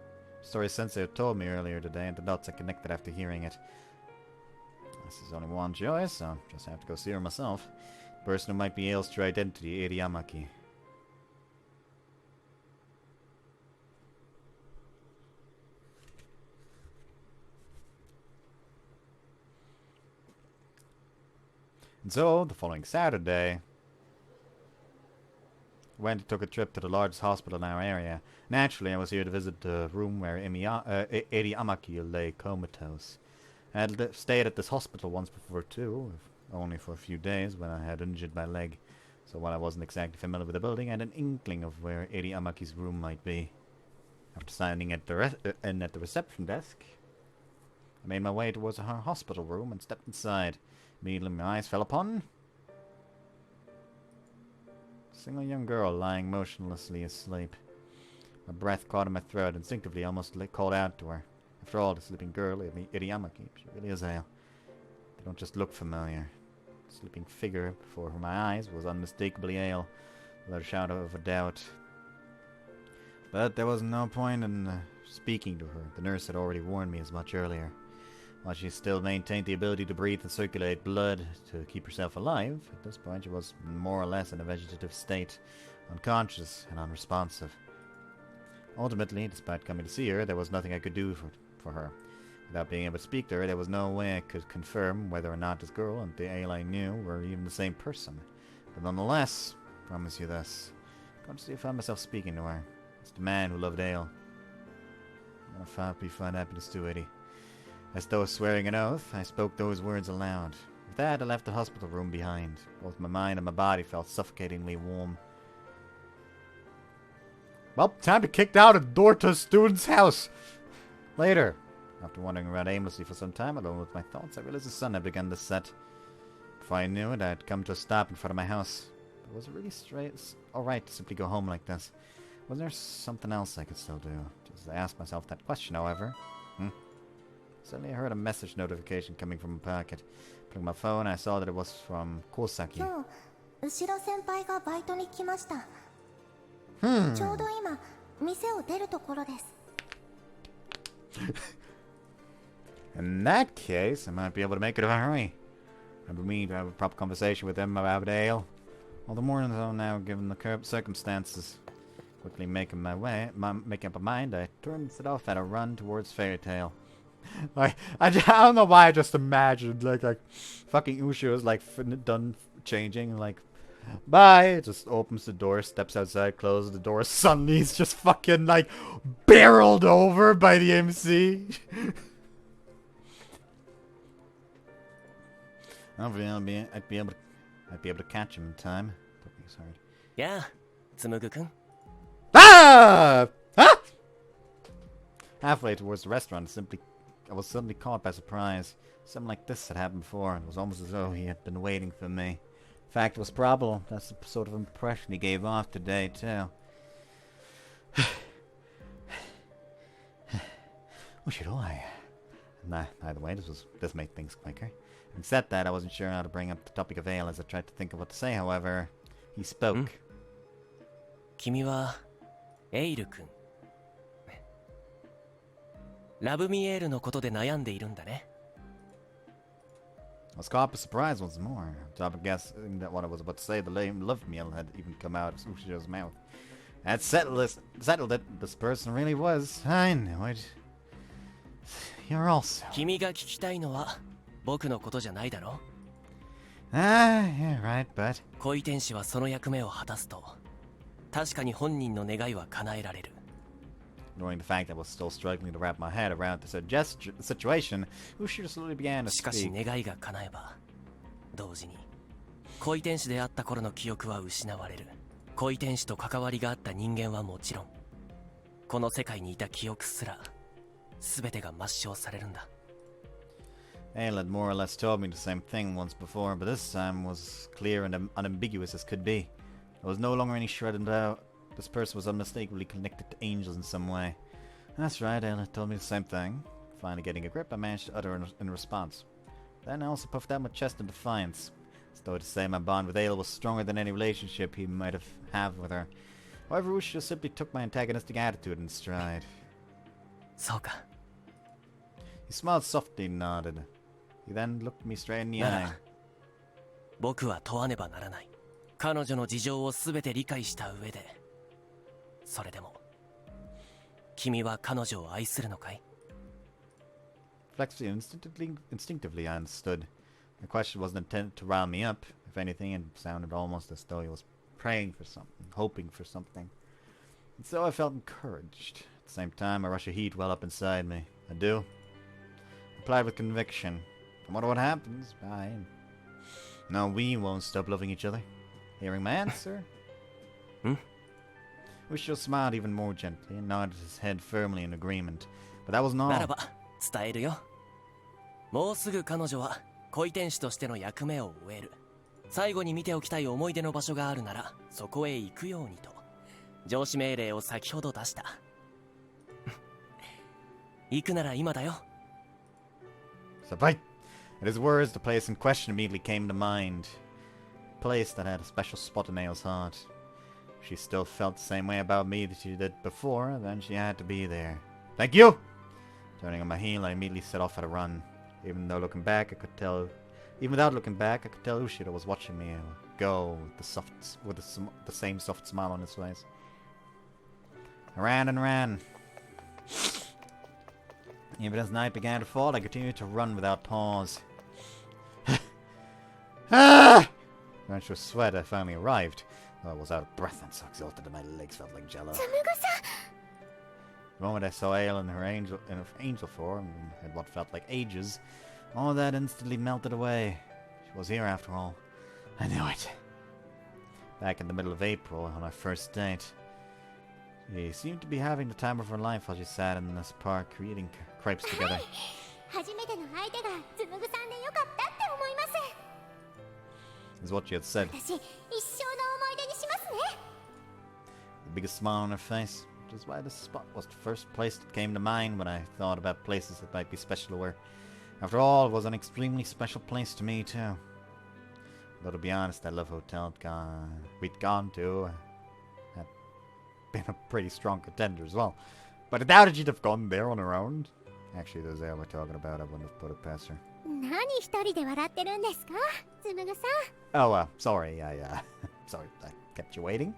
The story Sensei had told me earlier today, and the dots I connected after hearing it. This is only one choice, so I'll just have to go see her myself. The person who might be Eil's true identity, Eiri-Amaki. And so, the following Saturday, went and took a trip to the largest hospital in our area. Naturally, I was here to visit the room where Eiri-Amaki lay comatose. I had stayed at this hospital once before too, only for a few days when I had injured my leg. So while I wasn't exactly familiar with the building, I had an inkling of where Eiri-Amaki's room might be. After signing at the reception desk, I made my way towards her hospital room and stepped inside. Immediately my eyes fell upon a single young girl lying motionlessly asleep. My breath caught in my throat. Instinctively, I almost called out to her. After all, the sleeping girl, Eiri-Amaki, she really is Eil. They don't just look familiar. The sleeping figure before my eyes was unmistakably Eil, without a shadow of a doubt. But there was no point in speaking to her. The nurse had already warned me as much earlier. While she still maintained the ability to breathe and circulate blood to keep herself alive, at this point she was more or less in a vegetative state, unconscious and unresponsive. Ultimately, despite coming to see her, there was nothing I could do for her. Without being able to speak to her, there was no way I could confirm whether or not this girl and the Eil I knew were even the same person. But nonetheless, I promise you this, consciously I found myself speaking to her. It's the man who loved Eil. And I find happiness too, Eddie. As though swearing an oath, I spoke those words aloud. With that, I left the hospital room behind. Both my mind and my body felt suffocatingly warm. Well, time to kick down a door to a student's house! Later, after wandering around aimlessly for some time alone with my thoughts, I realized the sun had begun to set. Before I knew it, I had come to a stop in front of my house. But was it really alright to simply go home like this? Was there something else I could still do? Just as I asked myself that question, however. Suddenly I heard a message notification coming from my pocket. Putting my phone, I saw that it was from Kosaki. 今日、後ろ先輩がバイトに来ました。ちょうど今、店を出るところです。In that case, I might be able to make it in a hurry. I would mean to have a proper conversation with them about Eil. All the more so now, given the circumstances. Quickly making up my mind, I turned it off at a run towards Fairy Tail. Like, I don't know why I just imagined, like fucking Ushu is, like, done changing, like, bye, just opens the door, steps outside, closes the door, suddenly he's just fucking, like, barreled over by the MC. Hopefully I'd be able to catch him in time. Poking his heart. やあ、つむぐくん。 Ah! Ah! Halfway towards the restaurant, I was suddenly caught by surprise. Something like this had happened before, and it was almost as though he had been waiting for me. In fact, it was probable. That's the sort of impression he gave off today, too. What should I? Either way, this made things quicker. Having said that, I wasn't sure how to bring up the topic of ale as I tried to think of what to say, however, he spoke. 君はエイル君。ラブミエールのことで悩んでいるんだね。I was caught by surprise once more. On top of guessing that what I was about to say, the name Lovmiel had even come out of Ushiro's mouth. I had settled it. This person really was. I knew it. You're also. 君が聞きたいのは僕のことじゃないだろ。Yeah, right, but. 恋天使はその役目を果たすと、確かに本人の願いは叶えられる。Ignoring the fact that I was still struggling to wrap my head around the situation, Ushiro slowly began to しかし speak. 願いが叶えば、同時に恋天使であった頃の記憶は失われる。恋天使と関わりがあった人間はもちろん、この世界にいた記憶すら全てが抹消されるんだ。Eil had more or less told me the same thing once before, but this time was clear and unambiguous as could be. I was no longer any shred in doubt. This person was unmistakably connected to angels in some way. That's right, Eil had told me the same thing. Finally getting a grip, I managed to utter in response. Then I also puffed out my chest in defiance, as though to say my bond with Eil was stronger than any relationship he might have with her. However, Ushio simply took my antagonistic attitude in stride. そうか。 He smiled softly and nodded. He then looked me straight in the な eye. ら、僕は問わねばならない。彼女の事情を全て理解した上で、それでも、君は彼女を愛するのかい？ Flexibly instinctively, I understood. The question wasn't intended to rile me up. If anything, it sounded almost as though he was praying for something, hoping for something. And so I felt encouraged. At the same time, a rush of heat welled up inside me. I do. I replied with conviction. No matter what happens, no, we won't stop loving each other. Hearing my answer, Ushio smiled even more gently and nodded his head firmly in agreement. But that wasn't な all. らば、伝えるよ。もうすぐ彼女は恋天使としての役目を終える。最後に見ておきたい思い出の場所があるなら、そこへ行くようにと、上司命令を先ほど出した。行くなら今だよ。So right. At his words, the place in question immediately came to mind. A place that had a special spot in Eil's heart. If she still felt the same way about me that she did before, then she had to be there. Thank you! Turning on my heel, I immediately set off at a run. Even without looking back, I could tell Ushiro was watching me go with the same soft smile on his face. I ran and ran. Even as night began to fall, I continued to run without pause. Ah! Eventually, sweat, I finally arrived. I was out of breath and so exhausted that my legs felt like jello. The moment I saw Eil in her angel form, in what felt like ages, all that instantly melted away. She was here after all. I knew it. Back in the middle of April, on our first date, she seemed to be having the time of her life while she sat in this park eating crepes together. 初めての相手がつむぐさんでよかったって思います。 Is what she had said. 私、一生の思い出にしますね。 The biggest smile on her face, which is why this spot was the first place that came to mind when I thought about places that might be special to her. After all, it was an extremely special place to me, too. Though to be honest, that love hotel we'd gone to had been a pretty strong contender as well. But I doubted she'd have gone there on her own. Actually, those there we're talking about, I wouldn't have put it past her. 何一人で笑ってるんですか、つむぐさん。 Oh, sorry, sorry, I kept you waiting.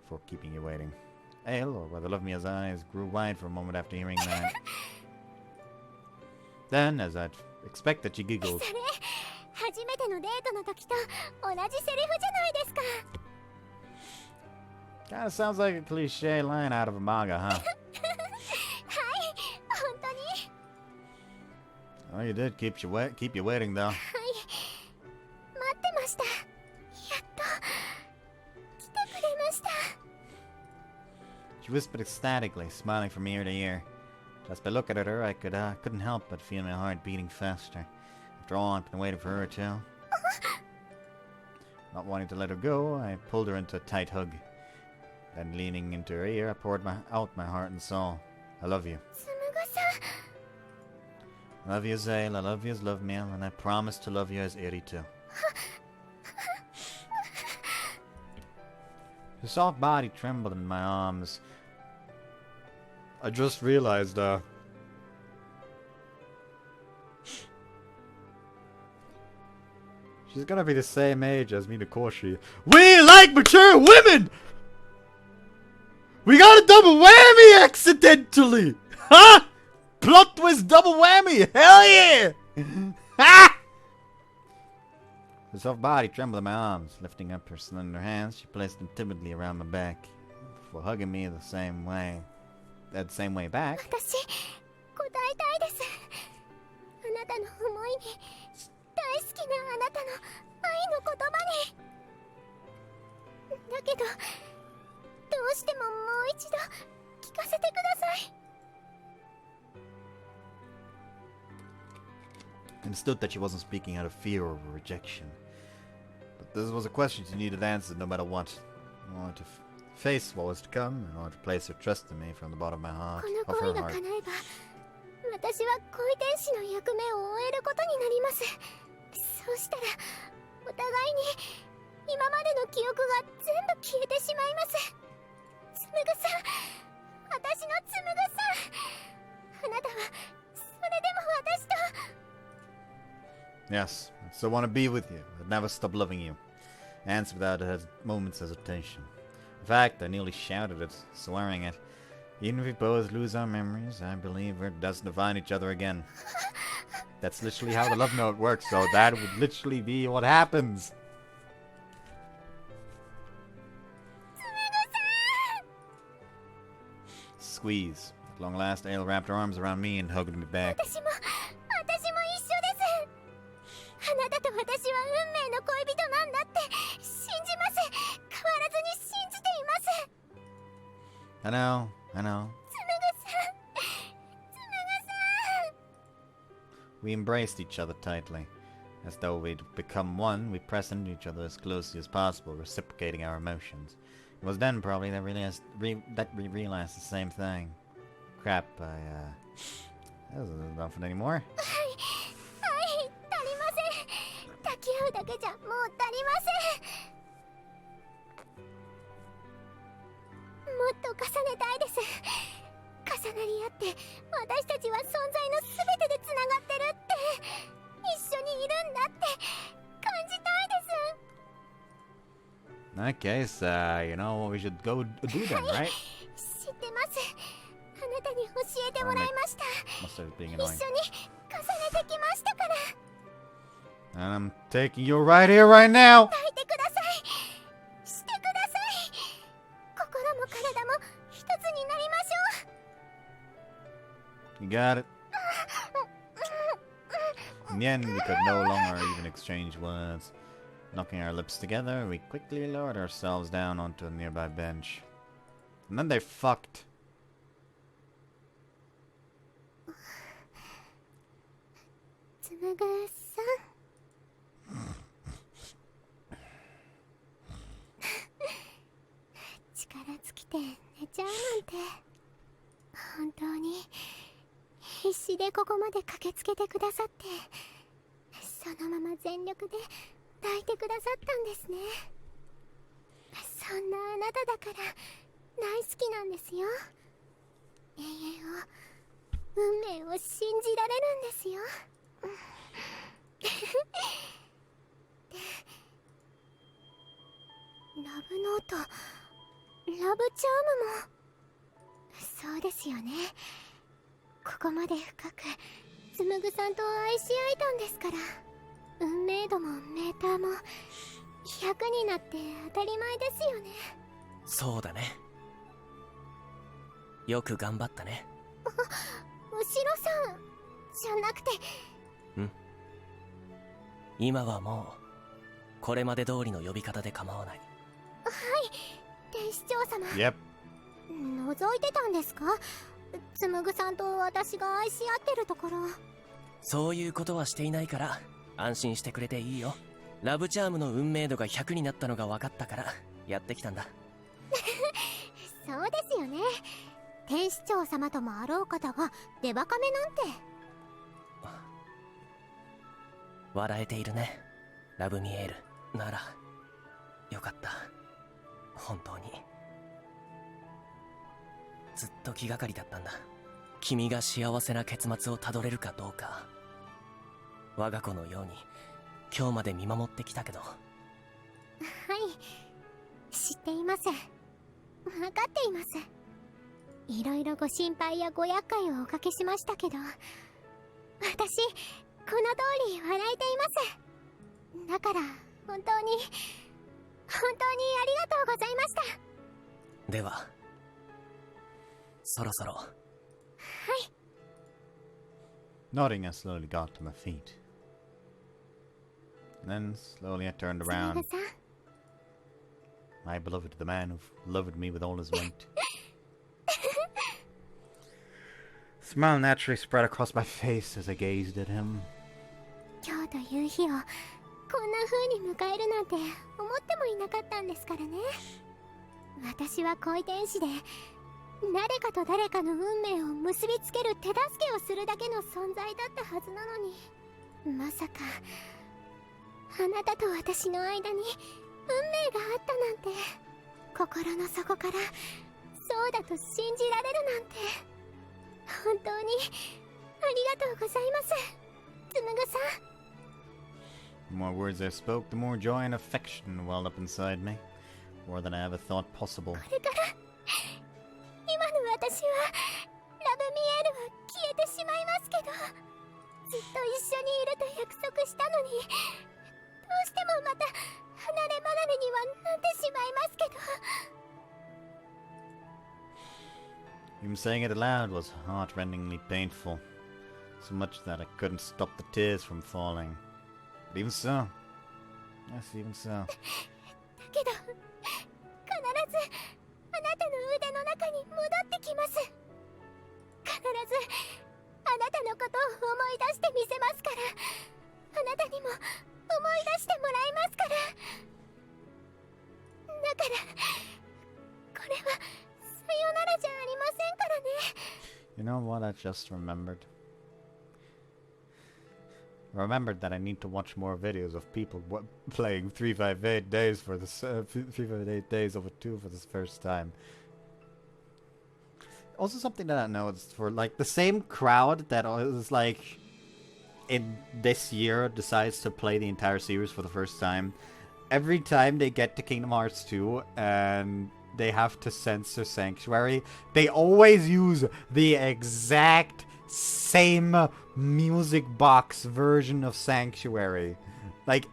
For keeping you waiting. Eil, or rather Lovmiel's eyes, grew wide for a moment after hearing that. Then, as I'd expected, she giggled. それ、初めてのデートの時と同じセリフじゃないですか。 Kinda sounds like a cliche line out of a manga, huh? はい、本当に。 Oh, you did keep you waiting, though. はい、She whispered ecstatically, smiling from ear to ear. Just by looking at her, I couldn't help but feel my heart beating faster. After all, I've been waiting for her too. Not wanting to let her go, I pulled her into a tight hug. Then, leaning into her ear, I poured out my heart and soul. I love you. I love you as Eil, I love you as Lovmiel, and I promise to love you as Eil-Route. Her soft body trembled in my arms. I just realized, she's gonna be the same age as Minakoshi. We like mature women! We got a double whammy accidentally! Huh? Plot twist double whammy! Hell yeah! Ha! Her soft body trembled in my arms. Lifting up her slender hands, she placed them timidly around my back. Before hugging me the same way back. 私、答えたいです。あなたの思いに、大好きなあなたの愛の言葉に。だけど、どうしてももう一度聞かせてください。I understood that she wasn't speaking out of fear or rejection. But this was a question she needed answered no matter what. In order to face what was to come, in order to place her trust in me from the bottom of my heart, この of 恋 her が heart. 叶えば、私は恋天使の役目を終えることになります。そうしたら、お互いに今までの記憶が全部消えてしまいます。つむぐさん、私のつむぐさん、あなたはそれでも私と。 Yes, I still want to be with you. I'd never stop loving you. I answered without a moment's hesitation. In fact, I nearly shouted it, swearing it. Even if we both lose our memories, I believe we're destined to find each other again. That's literally how the love note works, so that would literally be what happens. Squeeze. At long last, Eil wrapped her arms around me and hugged me back. 私も一緒です。あなたと私は運命の恋人なんだって信じます。変わらずに信じています。 I know. つむぐさん、つむぐさん。 We embraced each other tightly. As though we'd become one, we pressed into each other as closely as possible, reciprocating our emotions. It was then probably that we realized the same thing. Crap, that wasn't nothing anymore. はい、足りません。抱き合うだけじゃもう足りません。もっと重ねたいです。重なり合って私たちは存在のすべてでつながってるって、一緒にいるんだって感じたいです。 Okay, so you know what we should go do then, right? 知ってます。あなたに教えてもらいました。 Must have been 一緒に annoying. 重ねてきましたから。 And I'm taking you right here, right now. 抱いてください。してください。心も体も一つになりましょう。 You got it. In the end, we could no longer even exchange words. Knocking our lips together, we quickly lowered ourselves down onto a nearby bench. And then they fucked. つむぐさん。力尽きて寝ちゃうなんて。本当に必死でここまで駆けつけてくださって、そのまま全力で抱いてくださったんですね。そんなあなただから大好きなんですよ。永遠を、運命を信じられるんですよ。ラブノート、ラブチャームもそうですよね。ここまで深くつむぐさんと愛し合えたんですから、運命度もメーターも100になって当たり前ですよね。そうだね。よく頑張ったね。後ろさんじゃなくて。今はもうこれまで通りの呼び方で構わない。はい、天使長様。 Yep. 覗いてたんですか？つむぐさんと私が愛し合ってるところ。そういうことはしていないから安心してくれていいよ。ラブチャームの運命度が100になったのが分かったからやってきたんだ。そうですよね。天使長様ともあろう方がデバカメなんて。笑えているね、ラブミエール。ならよかった。本当にずっと気がかりだったんだ。君が幸せな結末をたどれるかどうか。我が子のように今日まで見守ってきたけど。はい、知っています。分かっています。いろいろご心配やご厄介をおかけしましたけど、私この通り笑えています。だから本当にありがとうございました。ではそろそろ。はい。 Nodding, I slowly got to my feet. Then slowly I turned つむ around. ぐさん、 My beloved, the man who loved me with all his might. Smile naturally spread across my face as I gazed at him. 今日という日をこんな風に迎えるなんて思ってもいなかったんですからね。私は恋天使で、誰かと誰かの運命を結びつける手助けをするだけの存在だったはずなのに、まさかあなたと私の間に運命があったなんて、心の底からそうだと信じられるなんて、本当にありがとうございます、つむぐさん。 The more words I spoke, the more joy and affection welled up inside me. More than I ever thought possible. これから今の私はラブミエールは消えてしまいますけど、ずっと一緒にいると約束したのに、どうしてもまた離れ離れにはなってしまいますけど。 Even saying it aloud was heart-rendingly painful. So much that I couldn't stop the tears from falling. But even so, yes, even so, だけど必ずあなたの腕の中に戻ってきます。必ずあなたのことを思い出してみせますから、あなたにも思い出してもらいますから。だからこれはさよならじゃありませんからね。 you know what I just remembered? I remembered that I need to watch more videos of people playing 358 days for this 358 days over 2 for this first time. Also something that I noticed, for like the same crowd that was like in this year decides to play the entire series for the first time, every time they get to Kingdom Hearts 2 and they have to censor Sanctuary, they always use the exact same music box version of Sanctuary. Like,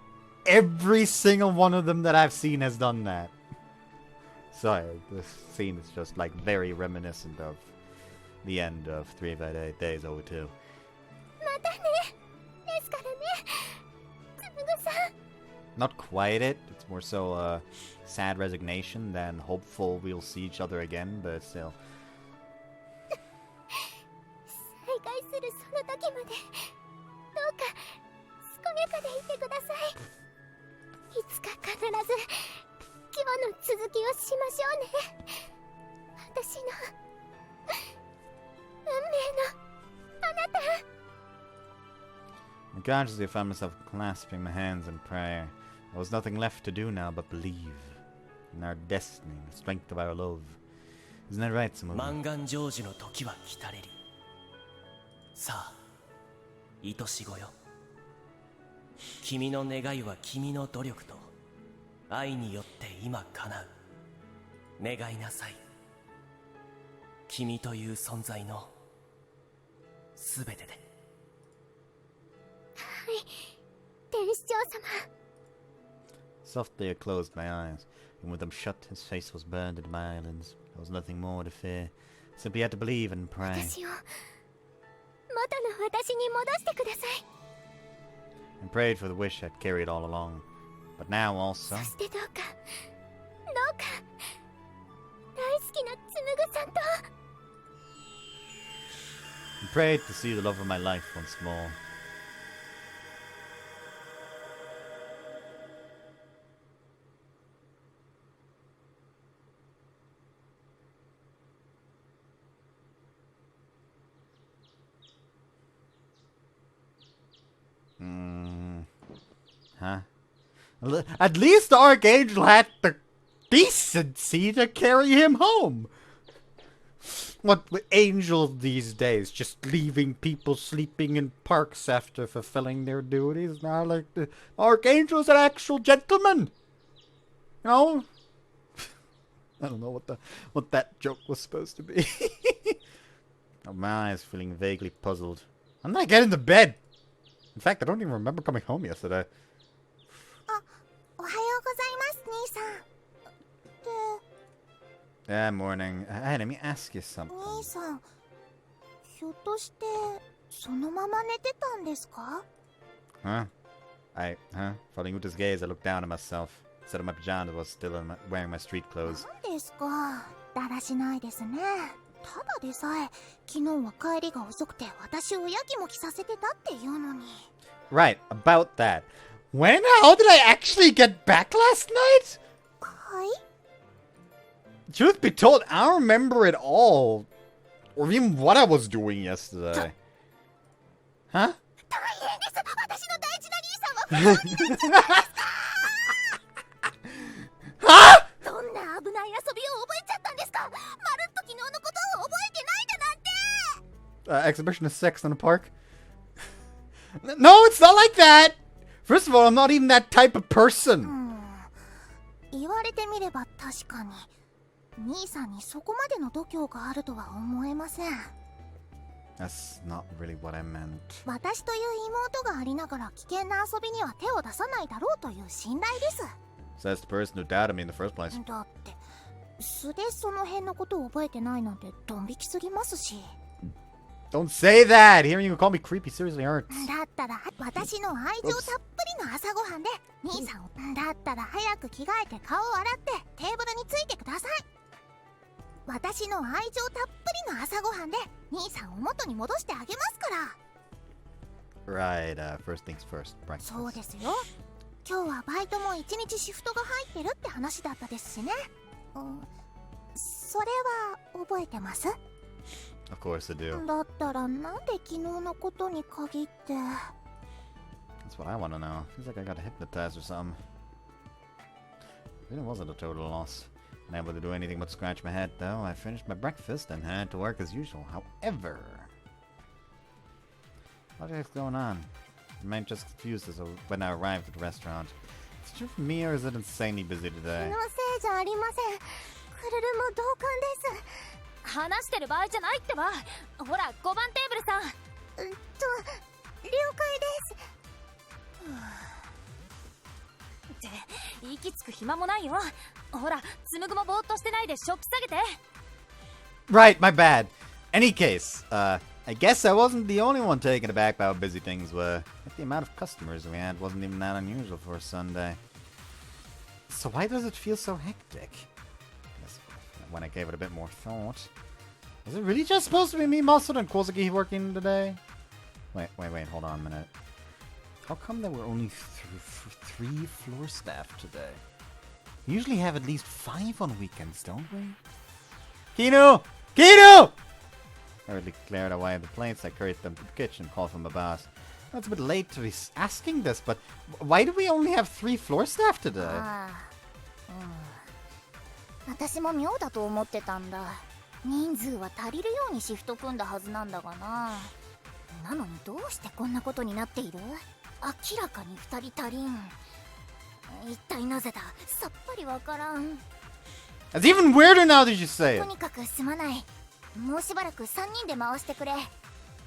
every single one of them that I've seen has done that. So, this scene is just, like, very reminiscent of the end of 358 Days Over 2. またね。ですからね、つむぐさん。 Not quite it. It's more so sad resignation than hopeful we'll see each other again, but still. 再会するその時まで、どうか健やかでいてください。いつか必ず今日の続きをしましょうね。私の運命のあなた。 Unconsciously, I found myself clasping my hands in prayer. There was nothing left to do now but believe in our destiny, the strength of our love. Isn't that right, Samu? 満願成就の時は来たれり。さあ、愛し子よ。君の願いは君の努力と愛によって今叶う。願いなさい。君という存在のすべてで。はい、天使長様。 Softly I closed my eyes, and with them shut, his face was burned into my eyelids. There was nothing more to fear. Simply had to believe and pray. 私を元の私に戻してください。 And prayed for the wish I'd carried all along. But now also, そしてどうか大好きなつむぐさ prayed to see the love of my life once more. Huh? At least the Archangel had the decency to carry him home. What with angels these days, just leaving people sleeping in parks after fulfilling their duties. Now, like, the Archangel's an actual gentleman. You know? I don't know what that joke was supposed to be. Oh, my eyes feeling vaguely puzzled. I'm not getting to bed. In fact, I don't even remember coming home yesterday. おはようございます兄さん。 Yeah, morning. Hey, let me ask you something. 兄さん、ひょっとしてそのまま寝てたんですか？ Following Uta's gaze, I looked down at myself. Instead of my pajamas, I was still wearing my street clothes. なんですか？だらしないですね。ただでさえ昨日は帰りが遅くて私をやきもきさせてたっていうのに。 Right, about that. How did I actually get back last night? はい。 Truth be told, I don't remember it all. Or even what I was doing yesterday. Huh? 大変です。私の大事な兄さんは不幸になっちゃったんですか？ Huh? どんな危ない遊びを覚えちゃったんですか？まるっと昨日のことを覚えてないだなんて。 Exhibition of sex in a park? No, it's not like that! First of all, I'm not even that type of person. 言われてみれば確かに兄さんにそこまでの度胸があるとは思えません。 That's not really what I meant. 私という妹がありながら危険な遊びには手を出さないだろうという信頼です。 Says the person who doubted me in the first place. だって素でその辺のことを覚えてないなんてドン引きすぎますし。 Don't say that! Hearing you call me creepy seriously hurts. だったら私の愛情たっぷりの朝ごはんで兄さんを。だったら早く着替えて顔を洗ってテーブルについてください。私の愛情たっぷりの朝ごはんで兄さんを元に戻してあげますから。 Right, first things first. Breakfast. そうですよ。今日はバイトも一日シフトが入ってるって話だったですしね。それは覚えてます？ Of course I do. だったらなんで昨日のことに限って。 That's what I want to know. Feels like I got hypnotized or something. Really wasn't a total loss. Unable to do anything but scratch my head, though. I finished my breakfast and headed to work as usual. However, what is going on? I might just confused as when I arrived at the restaurant. Is it true for me or is it insanely busy today? 気のせいじゃありません。クルルも同感です。話してる場合じゃないってば。ほら、5番テーブルさん。了解です。って息つく暇もないよ。ほら、紡もぼーっとしてないでショップ下げて。 Right, my bad. Any case, I guess I wasn't the only one taken aback by how busy things were. The amount of customers we had wasn't even that unusual for a Sunday. So why does it feel so hectic? When I gave it a bit more thought. Is it really just supposed to be me, Mustard, and Kozaki working today? Wait, hold on a minute. How come there were only three floor staff today? We usually have at least 5 on weekends, don't we? Kinu! Kinu! I hurriedly cleared away the plates. I carried them to the kitchen, called for my boss. Well, it's a bit late to be asking this, but why do we only have 3 floor staff today? 私も妙だと思ってたんだ。人数は足りるようにシフト組んだはずなんだがな。なのにどうしてこんなことになっている？明らかに2人足りん。一体なぜだ？さっぱりわからん。 It's even weirder now that you say と it. にかくすまない。もうしばらく3人で回してくれ。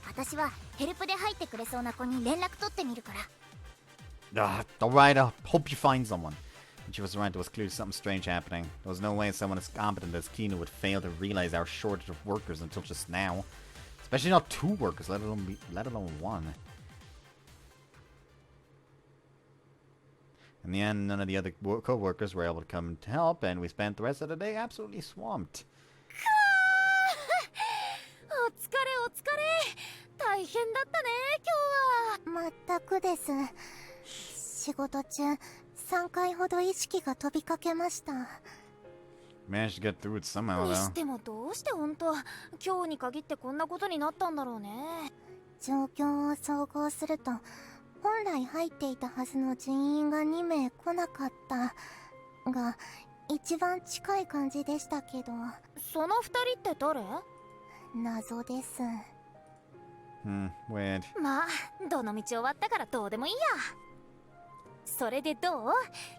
私はヘルプで入ってくれそうな子に連絡取ってみるから。Alright, I hope you find someone. When she was right, there was clearly something strange happening. There was no way someone as competent as Kino would fail to realize our shortage of workers until just now. Especially not 2 workers, let alone 1. In the end, none of the other co-workers were able to come to help, and we spent the rest of the day absolutely swamped. お疲れお疲れ。だったね今日は。全くです。仕事中3回ほど意識が飛びかけました。 Managed to get through it somehow, に though. してもどうして本当今日に限ってこんなことになったんだろうね。状況を総合すると、本来入っていたはずの人員が2名来なかったが一番近い感じでしたけど、その2人って誰？謎です。 Weird. まあどの道終わったからどうでもいいや。それでどう？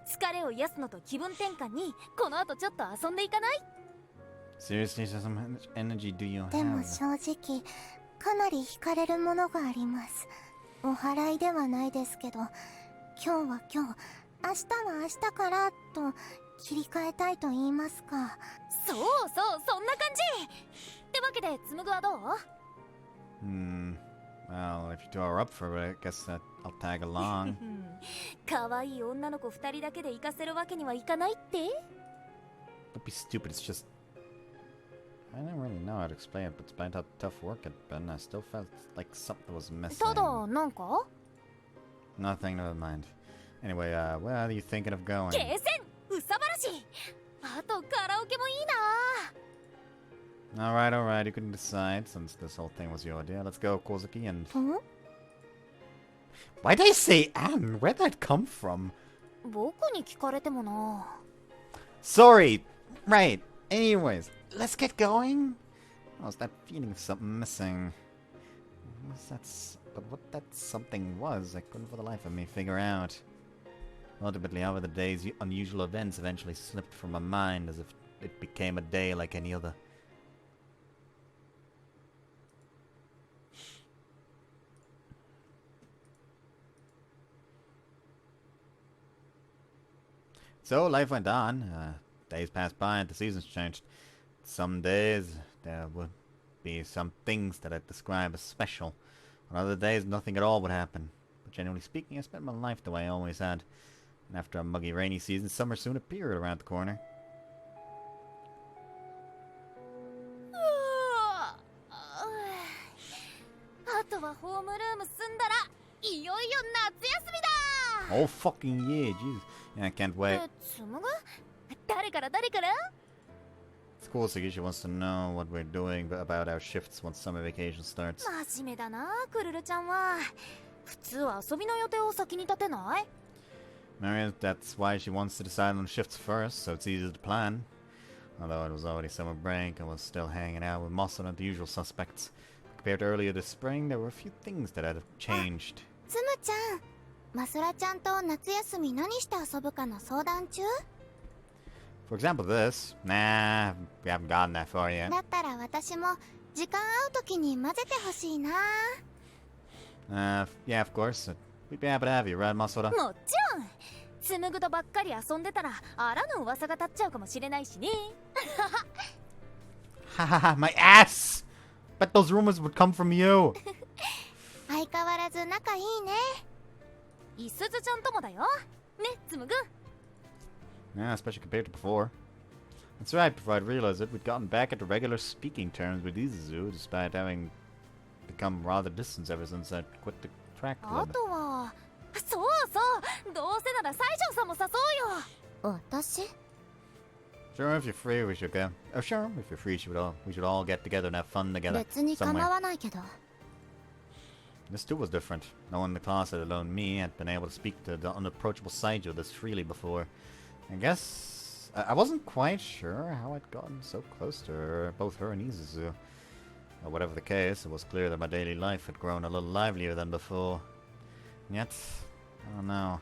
疲れを癒すのと気分転換にこの後ちょっと遊んでいかない？ Seriously, so how much energy do you でも have? 正直かなり惹かれるものがあります。お祓いではないですけど、今日は今日、明日は明日からと切り替えたいと言いますか。そうそうそんな感じってわけで紡はどう？ Well, if you two are up for it, I guess that I'll tag along. 可愛い女の子2人だけで行かせるわけにはいかないって？ Don't be stupid, it's just... I don't really know how to explain it, but despite how tough work had been, I still felt like something was missing. ただなんか Nothing, never mind. Anyway, where are you thinking of going? ゲーセンうさばらしい。あとカラオケもいいな。 Alright, you can decide, since this whole thing was your idea. Let's go, Kozuki, and... Why did I say Anne? Where'd that come from? 僕に聞かれてもな。 Sorry! Right, anyways, let's get going? I was that feeling of something missing. But what that something was, I couldn't for the life of me figure out. Ultimately, however, the day's unusual events eventually slipped from my mind as if it became a day like any other. So life went on. Days passed by and the seasons changed. Some days there would be some things that I'd describe as special. On other days nothing at all would happen. But generally speaking, I spent my life the way I always had. And after a muggy rainy season, summer soon appeared around the corner. あとはホームルーム済んだらいよいよ夏休みだ。 Oh fucking yeah, jeez. Yeah, I can't wait. 紡ぐ？誰から誰から？ Of course, she wants to know what we're doing about our shifts once summer vacation starts. 真面目だな、クルルちゃんは。普通遊びの予定を先に立てない？ Maybe that's why she wants to decide on shifts first, so it's easier to plan. Although it was already summer break, I was still hanging out with Mossel and the usual suspects. Compared to earlier this spring, there were a few things that had changed. つむちゃん、マスラちゃんと夏休み何して遊ぶかの相談中？ For example, this. Nah, we haven't gotten that far yet. だったら私も時間合う時に混ぜてほしいな。 Yeah, of course. We'd be happy to have you, right, Masora? もちろん。紡ぐとばっかり遊んでたらあらぬ噂が立っちゃうかもしれないしね。Hahaha, my ass! Bet those rumors would come from you! 相変わらず仲いいね。いすずちゃんともだよ。ね、紡ぐ。 Yeah, especially compared to before. That's right, before I'd realized it, we'd gotten back into regular speaking terms with Izuzu, despite having become rather distant ever since I'd quit the track あ club. とは、そうそう、どうせなら西条さんも誘おうよ。私？ Sure, if you're free, we should go. Oh, sure, if you're free, we should all get together and have fun together 別に構 somewhere. わないけど。 This too was different. No one in the class, let alone me, had been able to speak to the unapproachable Saijo this freely before. I guess I wasn't quite sure how I'd gotten so close to her, both her and Izuzu. But whatever the case, it was clear that my daily life had grown a little livelier than before. And yet, I don't know.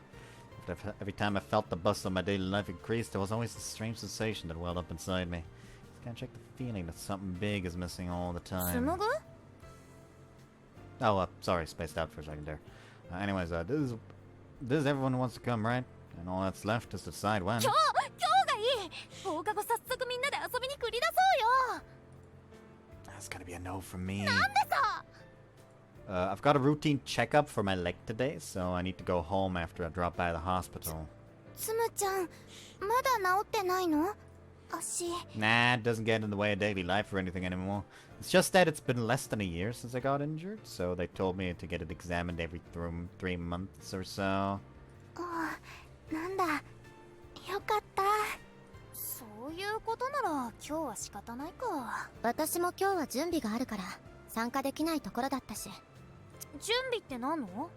Every time I felt the buzz of my daily life increased, there was always this strange sensation that welled up inside me. I can't shake the feeling that something big is missing all the time. 紡ぐ？ Oh, sorry, spaced out for a second there. Anyways, this is everyone who wants to come, right? And all that's left is to decide when. 今日がいい。放課後早速みんなで遊びに繰り出そうよ。 That's gonna be a no from me. なんでさ。 I've got a routine checkup for my leg today, so I need to go home after I drop by the hospital. つむちゃん、まだ治ってないの？足。 Nah, it doesn't get in the way of daily life or anything anymore. It's just that it's been less than a year since I got injured, so they told me to get it examined every 3 months or so. なんだ、よかった。そういうことなら今日は仕方ないか。私も今日は準備があるから参加できないところだったし。準備って何の？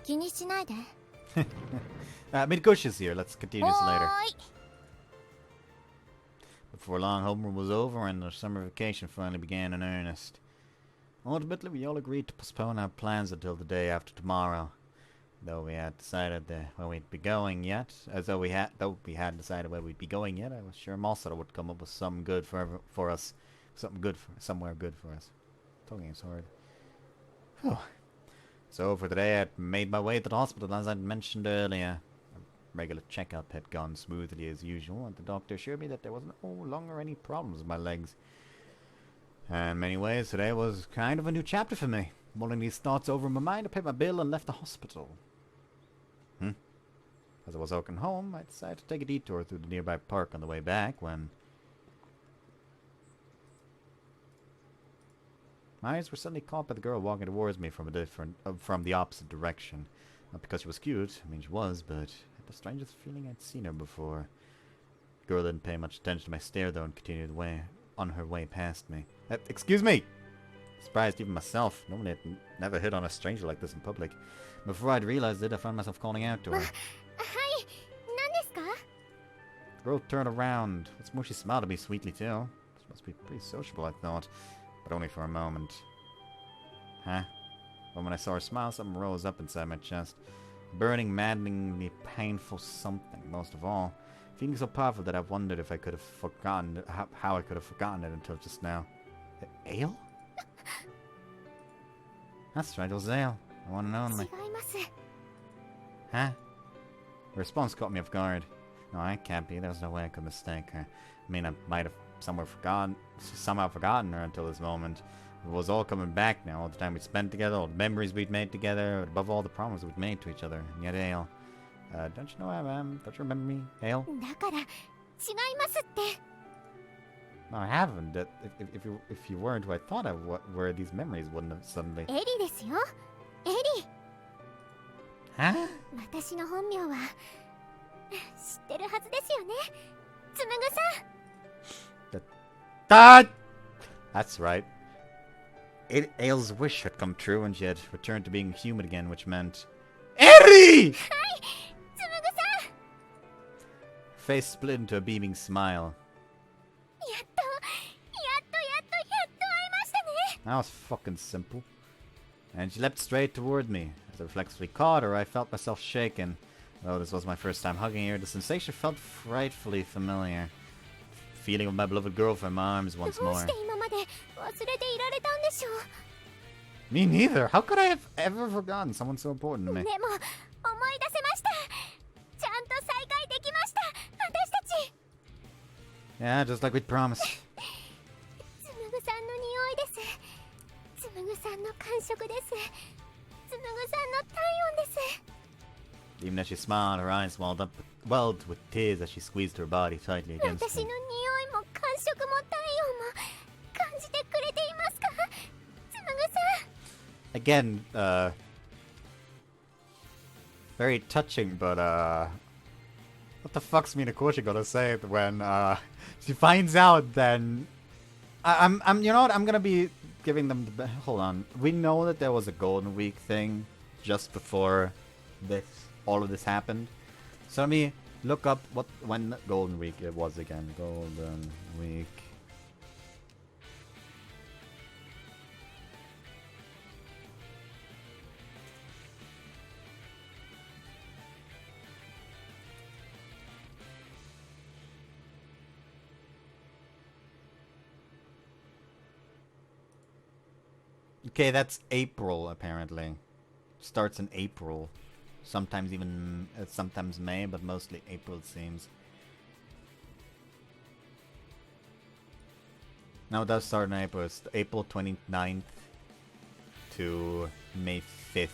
気にしないで。Midgush is here. Let's continue this later. はーい。 Before long, homework was over and the summer vacation finally began in earnest. Ultimately, we all agreed to postpone our plans until the day after tomorrow. Though we had decided where we'd be going yet, though we hadn't decided where we'd be going yet, I was sure Malsada would come up with something good for us, somewhere good for us. Talking is hard. Whew. So for today, I made my way to the hospital as I'd mentioned earlier. A regular checkup had gone smoothly as usual, and the doctor assured me that there was no longer any problems with my legs. And in many ways, today was kind of a new chapter for me. Mulling these thoughts over in my mind, I paid my bill and left the hospital. As I was walking home, I decided to take a detour through the nearby park on the way back when my eyes were suddenly caught by the girl walking towards me from the opposite direction. Not because she was cute, I mean she was, but I had the strangest feeling I'd seen her before. The girl didn't pay much attention to my stare though and continued on her way past me. Excuse me! Surprised even myself. Normally I'd never hit on a stranger like this in public. Before I'd realized it, I found myself calling out to her. はい、何ですか？ The girl turned around. What's more, she smiled at me sweetly too. She must be pretty sociable, I thought. But only for a moment. Huh? But when I saw her smile, something rose up inside my chest. A burning, maddeningly painful something, most of all. Feeling so powerful that I wondered if I could have forgotten how I could have forgotten it until just now. Eil? That's right, it was Eil. The one and only. 違います。 Huh? Her response caught me off guard. No, I can't be. There was no way I could mistake her. I mean, I might have somehow forgotten her until this moment. It was all coming back now. All the time we'd spent together, all the memories we'd made together, above all the promises we'd made to each other. And yet, Eil. Don't you know I am? Don't you remember me, Eil? だから、違いますって。 No, I haven't. If you weren't who I thought I were, these memories wouldn't have suddenly... エリですよ。エリ。 Huh? 私の本名は知ってるはずですよね。つむぐさん。 That's right. Eil's wish had come true and she had returned to being human again, which meant... Eri! はい、つむぐさん。 Her face split into a beaming smile. やっと会えましたね。 That was fucking simple. And she leapt straight toward me. As I reflexively caught her, I felt myself shaken. Though this was my first time hugging her, the sensation felt frightfully familiar. Feeling of my beloved girlfriend in my arms once どう more. して今まで忘れていられたんでしょう。 Me neither. How could I have ever forgotten someone so important to で me? も思い出せました。ちゃんと再会できました。私たち。 Yeah, just like we'd promised. つむぐさんの匂いです。つむぐさんの感触です。つむぐさんの体温です。 Even as she smiled, her eyes welled with tears as she squeezed her body tightly against 私の me. 匂いも感触も体温も感じてくれていますか？つむぐさん。 Again, very touching, but what the fuck's Minakoshi gonna say when she finds out? Then I'm you know what? I'm gonna be giving them the hold on. We know that there was a Golden Week thing just before all of this happened. So let me look up when Golden Week it was again. Golden Week. Okay, that's April apparently. Starts in April. Sometimes even sometimes May, but mostly April it seems. No, it does start in April. It's April 29th to May 5th.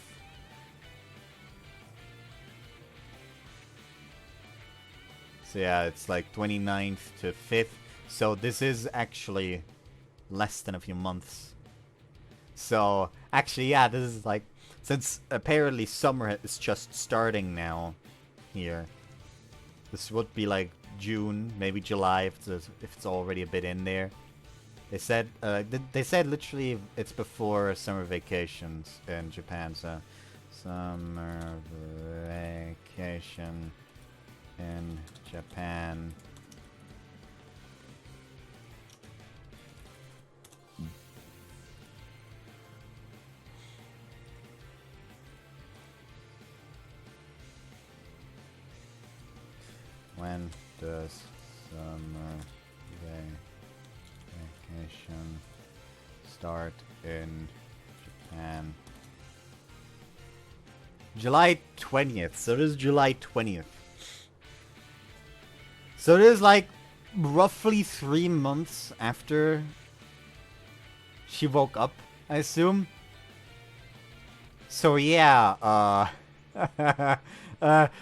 So yeah, it's like 29th to 5th. So this is actually less than a few months. So, actually, yeah, this is like, since apparently summer is just starting now here, this would be like June, maybe July if it's already a bit in there. They said literally it's before summer vacations in Japan, so summer vacation in Japan. When does summer vacation start in Japan? July 20th. So it is July 20th. So it is like roughly 3 months after she woke up, I assume. So yeah,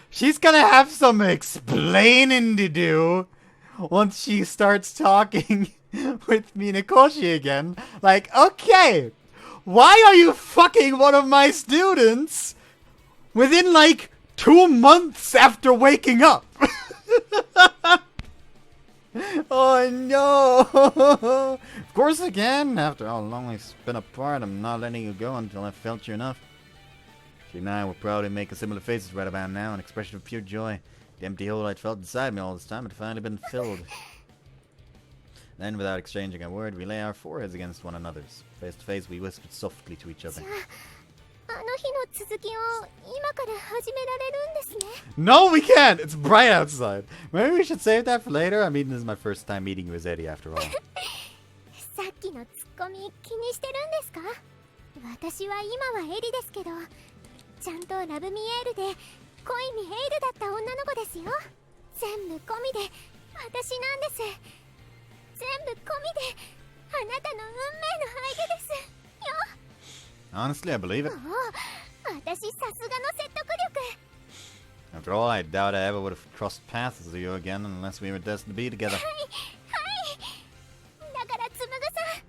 she's gonna have some explaining to do once she starts talking with Minakoshi again. Like, okay, why are you fucking one of my students within like 2 months after waking up? Oh no! Of course again, after how long we've been apart, I'm not letting you go until I've felt you enough. She and I will probably make similar faces right about now, an expression of pure joy. The empty hole I'd felt inside me all this time had finally been filled. Then, without exchanging a word, we lay our foreheads against one another's. Face to face, we whispered softly to each other. No, we can't! It's bright outside. Maybe we should save that for later. I mean, this is my first time meeting you as Eddie, after all. さっきのツッコミ気にしてるんですか？私は今はエリですけど、ちゃんとラブミエールで恋にエイルだった女の子ですよ。全部込みで私なんです。全部込みであなたの運命の相手ですよ。Honestly, I believe it. 私さすがの説得力。 After all, I doubt I ever would have crossed paths with you again unless we were destined to be together. はいはい。だからつむぐさん。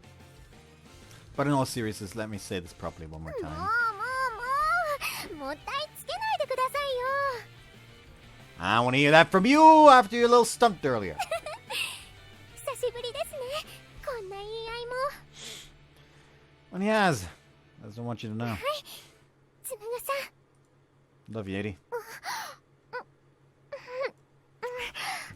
But in all seriousness, let me say this properly one more time. もったいつけないでくださいよ。 I want to hear that from you after your little stunt earlier. 久しぶりですね。こんな言い合いも。 Well, yes. I just don't want you to know. はい。つむぐさん。 Love you, Eddie.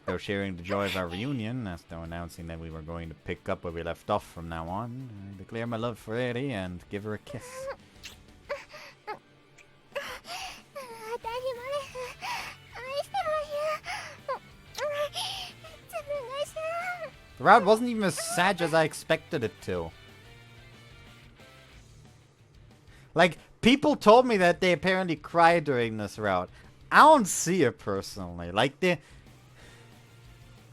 Though sharing the joy of our reunion, as though announcing that we were going to pick up where we left off from now on, I declare my love for Eddie and give her a kiss. The route wasn't even as sad as I expected it to. Like, people told me that they apparently cried during this route. I don't see it personally. Like, the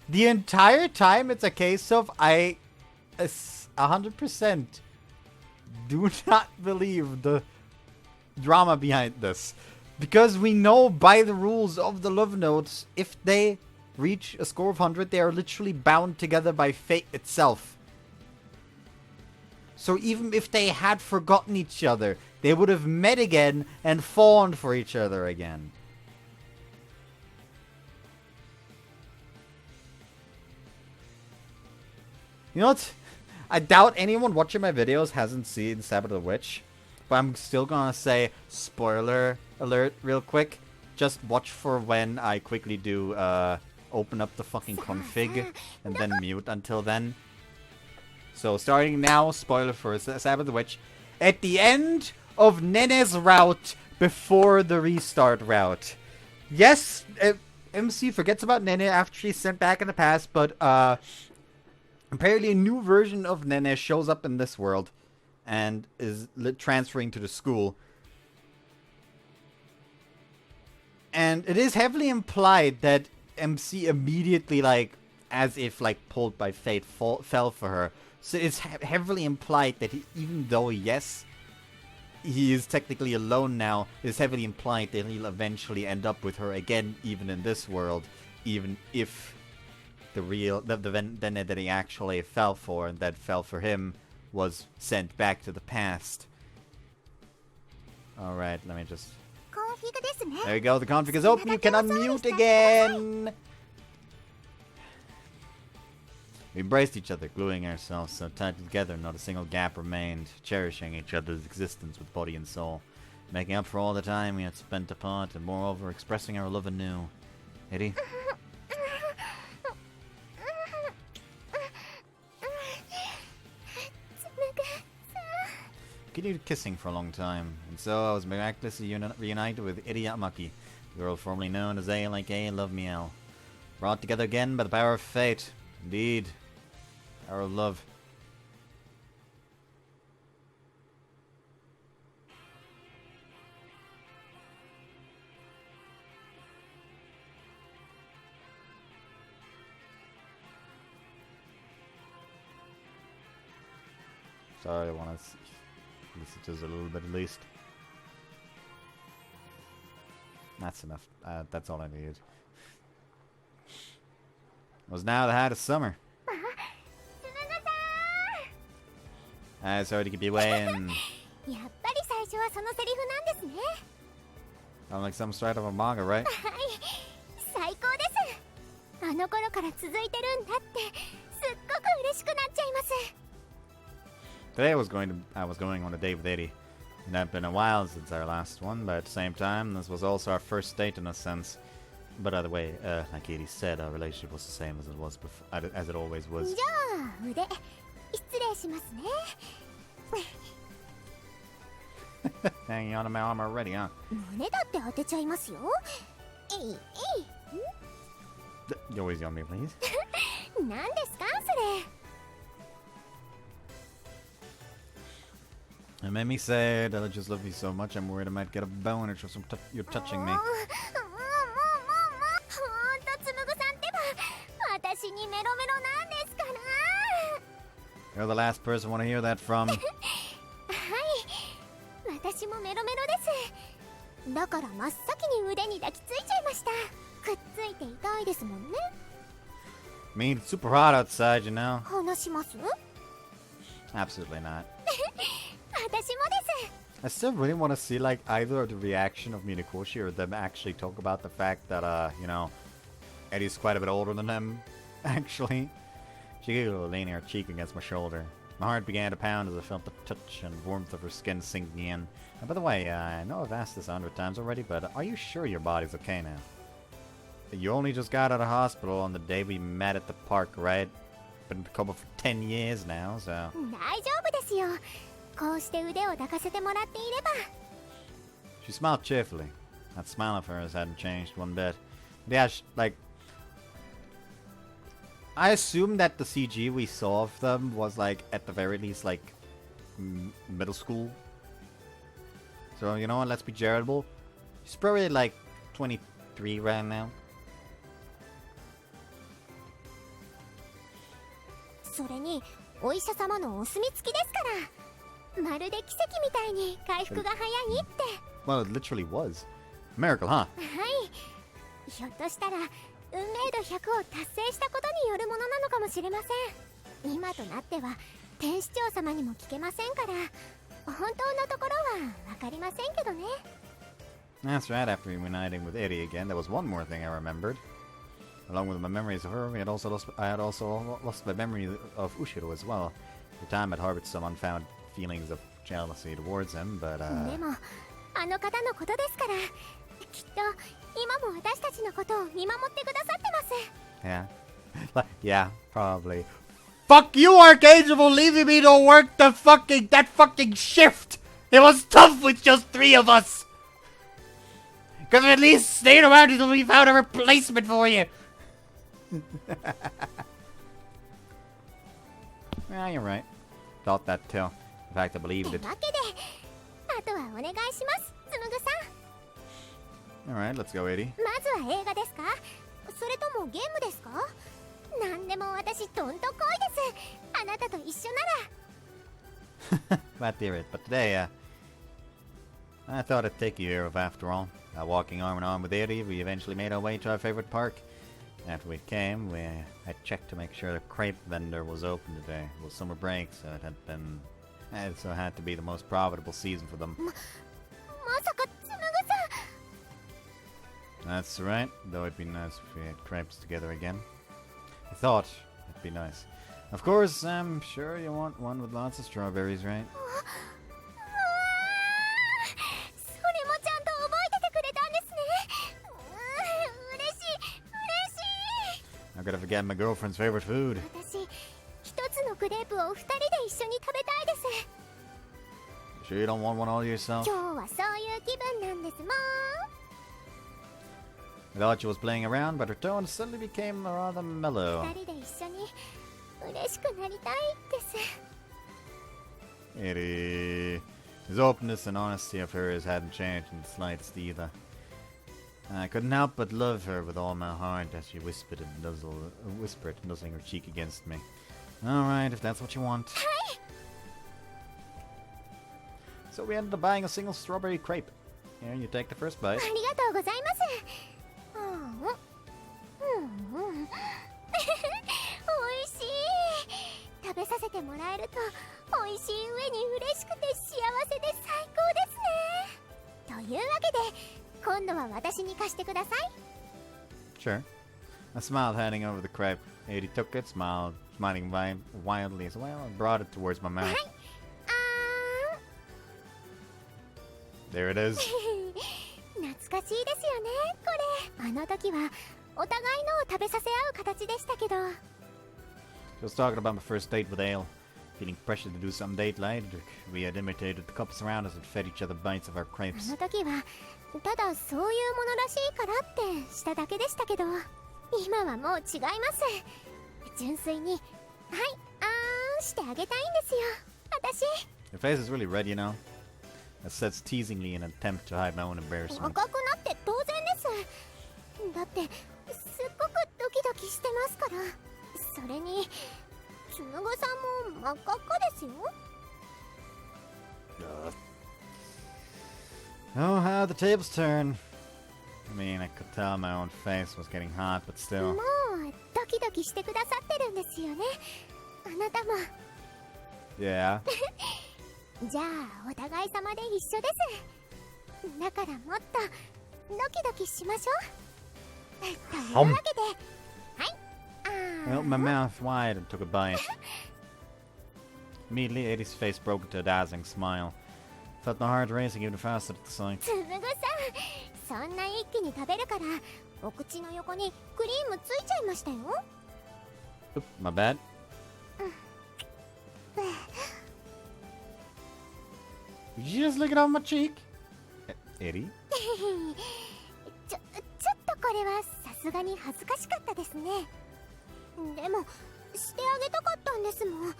entire time it's a case of I 100% do not believe the drama behind this. Because we know by the rules of the love notes, if they reach a score of 100, they are literally bound together by fate itself. So even if they had forgotten each other, they would have met again and fawned for each other again. You know what? I doubt anyone watching my videos hasn't seen Sabbath of the Witch. But I'm still gonna say, spoiler alert real quick. Just watch for when I quickly do open up the fucking config and then mute until then. So starting now, spoiler for Sabbath of the Witch. At the end of Nene's route before the restart route. Yes, MC forgets about Nene after she's sent back in the past, but apparently a new version of Nene shows up in this world and is transferring to the school. And it is heavily implied that MC immediately, like, as if, like, pulled by fate, fell for her. So it's heavily implied that even though, yes, he is technically alone now, it's heavily implied that he'll eventually end up with her again, even in this world, even if the vendetta that he actually fell for and that fell for him was sent back to the past. Alright, let me just... There you go, the config is open, you can unmute again! We embraced each other, gluing ourselves so tightly together, not a single gap remained, cherishing each other's existence with body and soul, making up for all the time we had spent apart, and moreover expressing our love anew. Eddie? Continued kissing for a long time, and so I was miraculously reunited with Eddie Yamaki, the girl formerly known as Eil, aka Lovmiel. Brought together again by the power of fate. Indeed. Power of love. Sorry, I want to listen to this a little bit at least. That's enough. That's all I needed. It was now the height of summer. Sorry to keep you waiting. Sound like some straight of a manga, right? Today I was going on a date with Eddie. It had been a while since our last one, but at the same time, this was also our first date in a sense. But either way, like Eddie said, our relationship was the same as it was before, as it always was. Hanging on to my arm already, huh? Go easy on me, please. It made me say that I just love you so much, I'm worried I might get a boner just from you're touching me. You're the last person I want to hear that from. I mean, it's super hot outside, you know? Absolutely not. I still really want to see, like, either the reaction of Minakoshi or them actually talk about the fact that, you know, Eddie's quite a bit older than him, actually. She giggled, leaning her cheek against my shoulder. My heart began to pound as I felt the touch and warmth of her skin sinking in. And by the way, I know I've asked this 100 times already, but are you sure your body's okay now? You only just got out of hospital on the day we met at the park, right? Been a couple for 10 years now, so... She smiled cheerfully. That smile of hers hadn't changed one bit. Yeah, like... I assume that the CG we saw of them was, like, at the very least, like, middle school. So, you know what, let's be charitable. She's probably, like, 23 right now. Well, it literally was. Miracle, huh? That's right, after reuniting with Eddie again, there was one more thing I remembered. Along with my memories of her, I had also lost my memory of Ushiro as well. At the time I'd harbored some unfounded feelings of jealousy towards him, but yeah. Yeah, probably. Fuck you, Archangel, for leaving me to work that fucking shift! It was tough with just 3 of us! Could've at least stayed around until we found a replacement for you! Yeah, you're right. Thought that too. In fact, I believed it. Alright, let's go, Eddie. Glad to hear it, but today, I thought I'd take you here after all. Walking arm in arm with Eddie, we eventually made our way to our favorite park. After we came, I checked to make sure the crepe vendor was open today. It was summer break, so it had to be the most profitable season for them. まさかつむぐさん That's right, though it'd be nice if we had crepes together again. I thought it'd be nice. Of course, I'm sure you want one with lots of strawberries, right? それもちゃんと覚えててくれたんですね。嬉しい嬉しい。 I'm gonna forget my girlfriend's favorite food. 私一つのクレープを二人で一緒に食べたいです。 Sure you don't want one all yourself? 今日はそういう気分なんですもん。 I thought she was playing around, but her tone suddenly became rather mellow. 二人で一緒に嬉しくなりたいです。 His openness and honesty of hers hadn't changed in the slightest either. I couldn't help but love her with all my heart as she whispered, nuzzling her cheek against me. Alright, if that's what you want. So we ended up buying a single strawberry crepe. Here, you take the first bite. ありがとうございます。美味しい。食べさせてもらえると美味しい上に嬉しくて幸せで最高ですね。というわけで今度は私に貸してください。 Sure. I smiled, handing over the crepe. Eddie took it, smiling wildly as well, and brought it towards my mouth. はい。There it is. 懐かしいですよね、これ。あの時はお互いのを食べさせ合う形でしたけど。 She was talking about my first date with Ale. Feeling pressure to do some date night, we had imitated the couples around us and fed each other bites of our あ crepes. の時はただそういうものらしいからってしただけでしたけど、今はもう違います。純粋にはいあーんしてあげたいんですよ、私。 Your face is really red, you know. I said teasingly in an attempt to hide my own embarrassment. 赤くなって当然です。だってすっごくドキドキしてますから。それにつむぐさんも真っ赤っかですよ。 Oh, how the tables turn. I mean, I could tell my own face was getting hot, but も still. うドキドキしてくださってるんですよね、あなたも。 Yeah. じゃあお互い様で一緒です。だからもっとドキドキしましょう。というわけで、はい、I opened my mouth wide and took a bite. Immediately, Eddie's face broke into a dazzling smile. Felt my heart racing even faster at the sight. つむぐさん、そんな一気に食べるからお口の横にクリームついちゃいましたよ。 Oop, my bad. Did you just lick it off my cheek? Eddie? ちょっとこれはさすがに恥ずかしかったですね。でもしてあげたかったんですもん。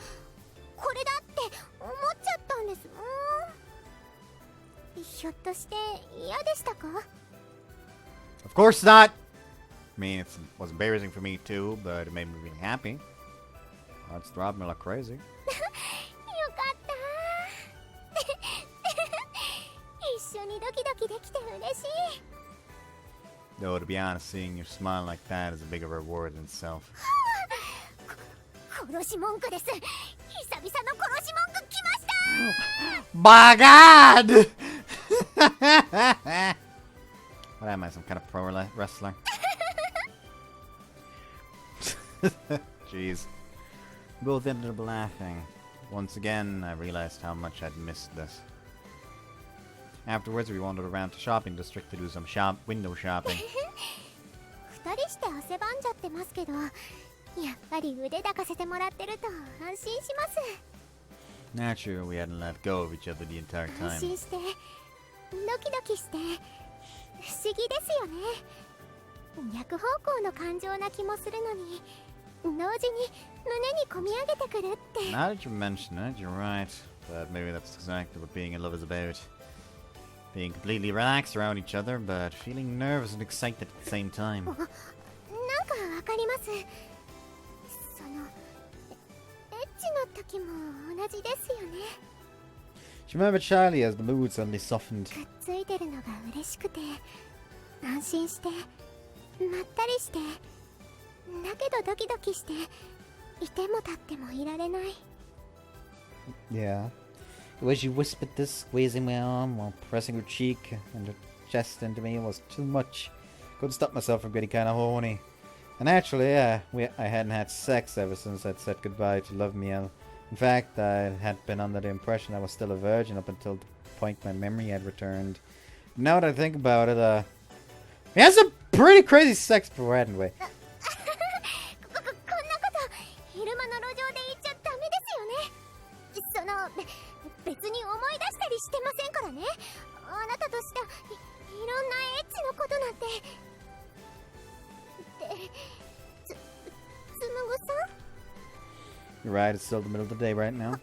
これだって思っちゃったんですもん。ひょっとして嫌でしたか？ Of course not! I mean, it was embarrassing for me too, but it made me really happy. Hearts throbbed me like crazy. よかった。一緒にドキドキできて嬉しい。 Though, to be honest, seeing you smile like that is a bigger reward in itself. 殺し文句です。久々の殺し文句来ました。 My God! What am I, some kind of pro wrestler? Jeez. Both ended up laughing. Once again, I realized how much I'd missed this. Afterwards, we wandered around the shopping district to do some window shopping. 二人して汗ばんじゃってますけど、やっぱり腕抱かせてもらってると安心します。 Not sure we hadn't let go of each other the entire 安 time. 心してドキドキして不思議ですよね。逆方向の感情な気もするのに同時に胸に込み上げてくるって。 Now that you mention it, you're right. But maybe that's exactly what being in love is about. Being completely relaxed around each other, but feeling nervous and excited at the same time. なんかわかります。そのエッチの時も同じですよね。 She remembered shyly as the mood suddenly softened. くっついてるのが嬉しくて安心してまったりしてだけどドキドキしていても立ってもいられない。 Yeah. The way she whispered this, squeezing my arm while pressing her cheek and her chest into me was too much. Couldn't stop myself from getting kind of horny. And actually, I hadn't had sex ever since I'd said goodbye to Lovmiel. In fact, I had been under the impression I was still a virgin up until the point my memory had returned. Now that I think about it, we had some pretty crazy sex before, hadn't we? こんなこと昼間の路上で言っちゃダメですよね。別に思い出したりしてませんからね。あなたとしたいろんなエッチのことなんて。つむぐさん？ You're right, it's still the middle of the day right now. はい。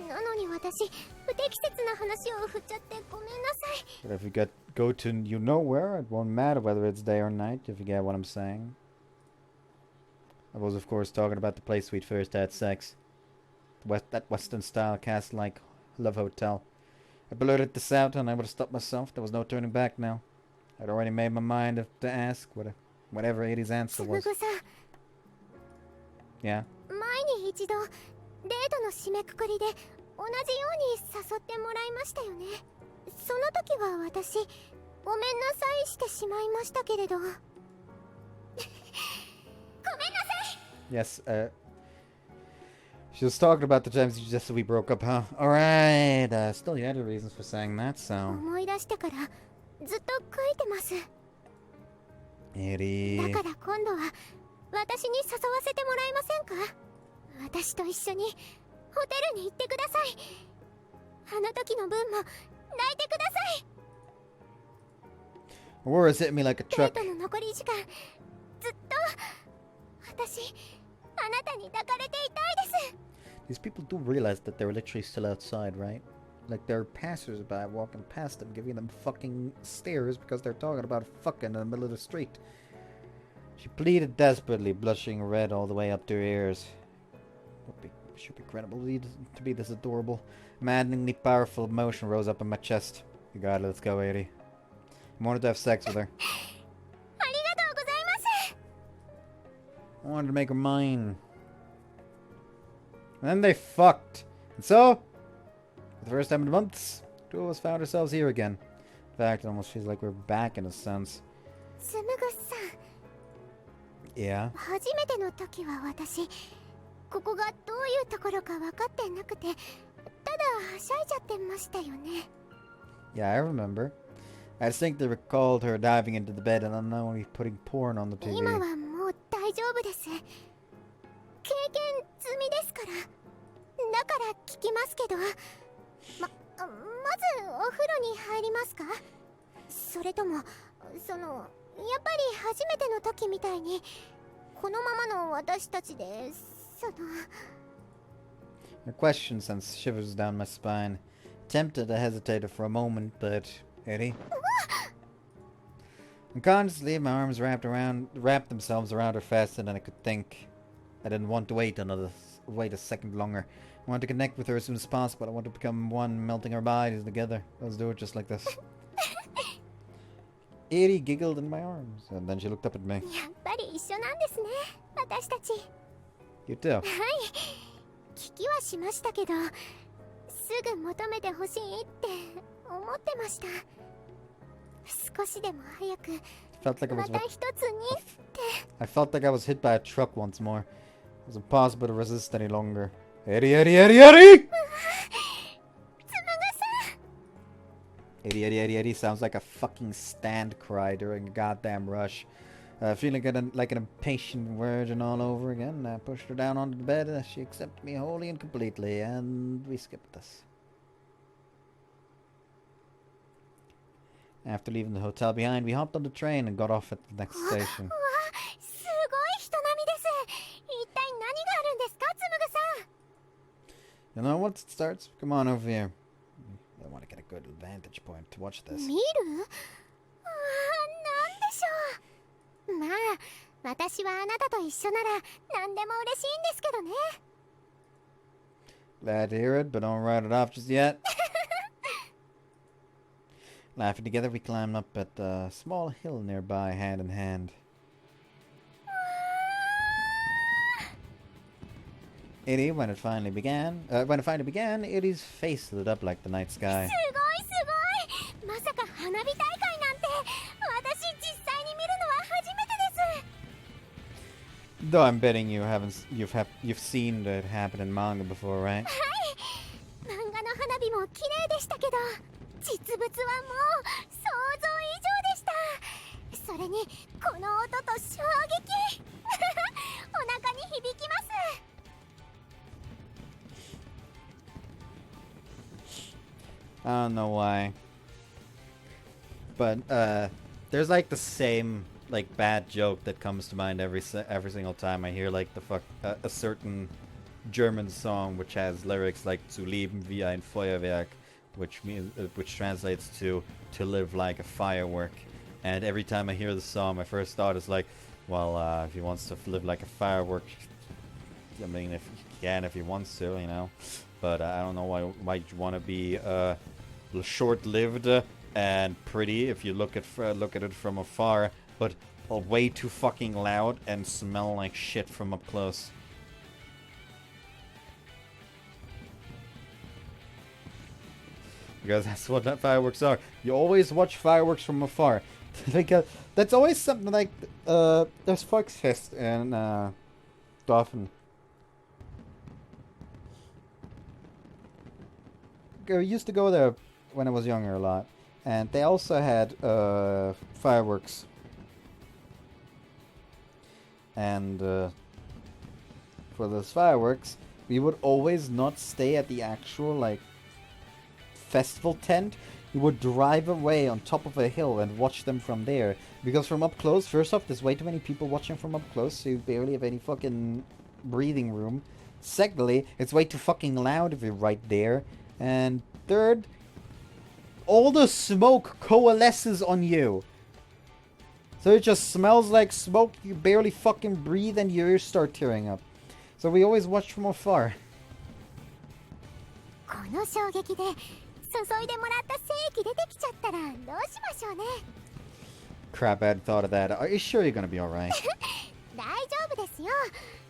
なのに私不適切な話を振っちゃってごめんなさい。 But if we go to you know where, it won't matter whether it's day or night, if you get what I'm saying. I was, of course, talking about the place we'd first had sex. That Western-style castle-like love hotel. I blurted this out and I would have stopped myself. There was no turning back now. I'd already made my mind up to ask whatever Eddie's answer つむ was. ぐさん。 Yeah? 前に一度デートの締めくくりで同じように誘ってもらいましたよね。その時は私ごめんなさいしてしまいましたけれど。ごめんなさい。 Yes, she was talking about the times you just said we broke up, huh? Alright, still you had your reasons for saying that, so... 思い出してからずっと悔いてます。 Eddie... だから今度は私に誘わせてもらえませんか？私と一緒にホテルに行ってください。あの時の分も泣いてください。 Words hit me like a デー truck. トの残り時間ずっと私あなたに抱かれていたいです。 These people do realize that they're literally still outside, right? Like there are passers-by walking past them, giving them fucking stares because they're talking about fucking in the middle of the street. She pleaded desperately, blushing red all the way up to her ears. Should be credible to be this adorable. Maddeningly powerful emotion rose up in my chest. You got it, let's go, Eddie. I wanted to have sex with her. ありがとうございます。 I wanted to make her mine. And then they fucked. And so, for the first time in months, two of us found ourselves here again. In fact, it almost feels like we're back in a sense. つむぐさん。 Yeah? 初めての時は私ここがどういうところか分かってなくてただはしゃいじゃってましたよね。 Yeah, I remember. I distinctly recalled her diving into the bed and unknowingly putting porn on the 今 TV. はもう大丈夫です。経験済みですから。だから聞きますけど、まずお風呂に入りますか？それともやっぱり初めての時みたいにこのままの私たちでHer question sent shivers down my spine. Tempted, I hesitated for a moment, but... Eddie? Unconsciously, my arms wrapped themselves around her faster than I could think. I didn't want to wait a second longer. I wanted to connect with her as soon as possible. I wanted to become one, melting our bodies together. Let's do it just like this. Eddie giggled in my arms, and then she looked up at me. やっぱり一緒なんですね、私たち。 You too. はい、聞きはしましたけど、すぐ求めてほしいって思ってました。少しでも早く Felt like I ま was た一つにって。 I felt like I was hit by a truck once more. It was impossible to resist any longer. Eddie, Eddie, Eddie, Eddie! つむぐさん。 Eddie, Eddie, Eddie, Eddie sounds like a fucking stand cry during a goddamn rush. Feeling like an impatient virgin all over again, I pushed her down onto the bed. She accepted me wholly and completely, and we skipped this. After leaving the hotel behind, we hopped on the train and got off at the next station. わあ、すごい人並みです。一体何があるんですか、つむぐさん。 You know, once it starts, come on over here. I want to get a good vantage point to watch this. 見る？ああ、なんでしょう。まあ、私はあなたと一緒なら何でも嬉しいんですけどね。 Glad to hear it, but don't write it off just yet. Laughing together, we climbed up at a small hill nearby, hand in hand. Eddie, when it finally began, Eddie's face lit up like the night sky. すごいすごい。まさか花火大会なんて私実際に見るのは初めてです。 Though I'm betting you've seen that happen in manga before, right? 漫画の花火も綺麗でしたけど、実物はもう想像以上でした。それにこの音と衝撃お腹に響きます。 I don't know why. But there's like the same like bad joke that comes to mind every single time I hear like a certain German song which has lyrics like "zu leben wie ein Feuerwerk," which translates to live like a firework. And every time I hear the song, my first thought is like, well, if he wants to live like a firework, I mean, if he wants to, you know. But I don't know why you want to be short-lived and pretty if you look at it from afar, but way too fucking loud and smell like shit from up close. Because that's what fireworks are. You always watch fireworks from afar. Like that's always something like there's Volksfest in Dorfen. I used to go there when I was younger a lot, and they also had fireworks. And for those fireworks, we would always not stay at the actual like festival tent. We would drive away on top of a hill and watch them from there. Because from up close, first off, there's way too many people watching from up close, so you barely have any fucking breathing room. Secondly, it's way too fucking loud if you're right there. And third, all the smoke coalesces on you. So it just smells like smoke, you barely fucking breathe, and your ears start tearing up. So we always watch from afar. この衝撃で注いでもらった精液出てきちゃったらどうしましょうね。 Crap, I hadn't thought of that. Are you sure you're gonna be alright? 大丈夫ですよ。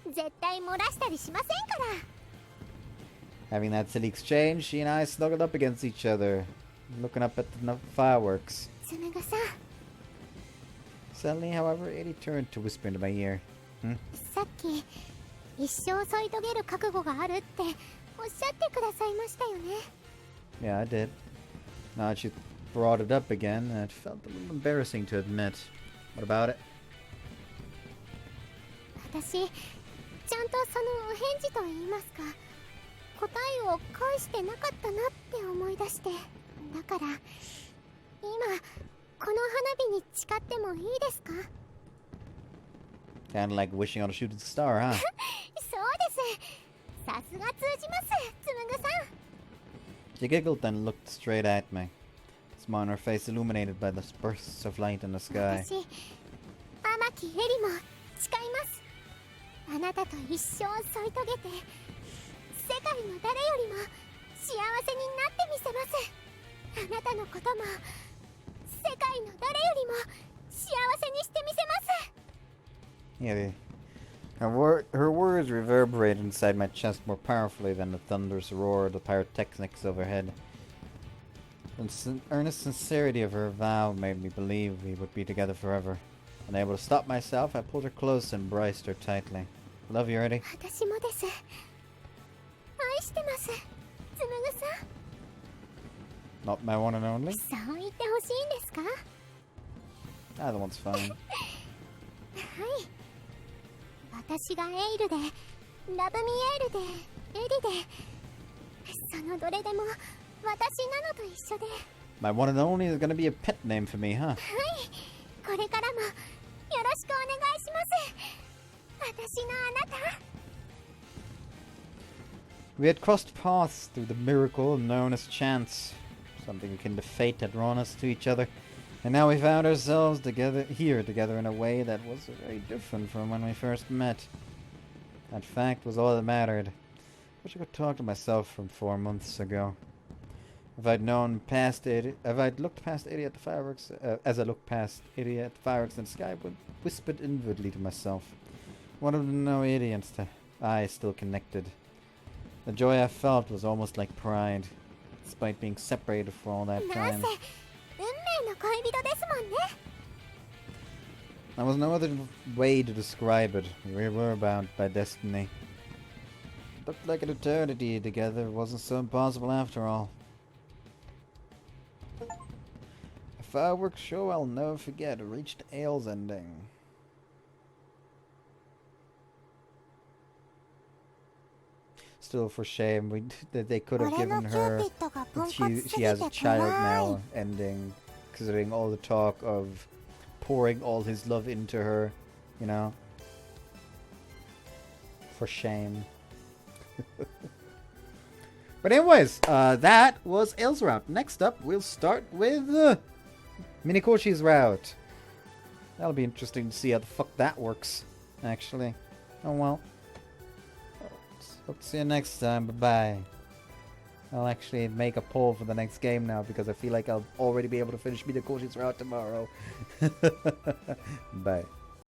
絶対漏らしたりしませんから。 Having that silly exchange, she and I snuggled up against each other, looking up at the fireworks. 紡さん、 Suddenly, however, Eddie turned to whisper into my ear. さっき一生添い遂げる覚悟があるっておっしゃってくださいましたよね。 Yeah, I did. Now that she brought it up again, it felt a little embarrassing to admit. What about it? 私、ちゃんとそのお返事と言いますか、答えを返してなかったなって思い出して、だから今この花火に誓ってもいいですか？ Kinda like wishing on a shooting star, huh? そうです。さすが通じます、紡さん。 She giggled and looked straight at me, a smile on her face illuminated by the bursts of light in the sky. 私、天木エリも誓います。あなたと一生添い遂げて、世界の誰よりも幸せになってみせます。あなたのことも世界の誰よりも幸せにしてみせます。 Yeah, her words reverberated inside my chest more powerfully than the thunderous roar of the pyrotechnics overhead. The earnest sincerity of her vow made me believe we would be together forever. Unable to stop myself, I pulled her close and embraced her tightly. Love you, Eddie. 私もです。愛してます、紡さん。 Not my one and only? そう言ってほしいんですか？ Either one's fine. はい。私がエイルで、ラブミエールで、エリで、そのどれでも私なのと一緒で。 My one and only is gonna be a pet name for me, huh? はい。これからもよろしくお願いします。私のあなた。 We had crossed paths through the miracle known as chance. Something akin to fate had drawn us to each other. And now we found ourselves together in a way that was very different from when we first met. That fact was all that mattered. I wish I could talk to myself from 4 months ago. If I'd looked past Eddie at the fireworks, as I looked past Eddie at the fireworks in the sky, I would whispered inwardly to myself. Wanted to know Eddie and I still connected. The joy I felt was almost like pride, despite being separated for all that なん time. せ運命の恋人ですもんね。 There was no other way to describe it. We were bound by destiny. Looked like an eternity together. It wasn't so impossible after all. A fireworks show I'll never forget reached Eil's ending. Still, for shame, that they could have 俺の given キュー her ピッドがポンコツす she ぎて has a child 怖い。 now ending, considering all the talk of pouring all his love into her, you know. For shame. But anyways, that was Eil-Route. Next up, we'll start with Minekoshi's route. That'll be interesting to see how the fuck that works, actually. Oh well. Hope to see you next time. Bye-bye. I'll actually make a poll for the next game now because I feel like I'll already be able to finish Minekoshi's route tomorrow. Bye.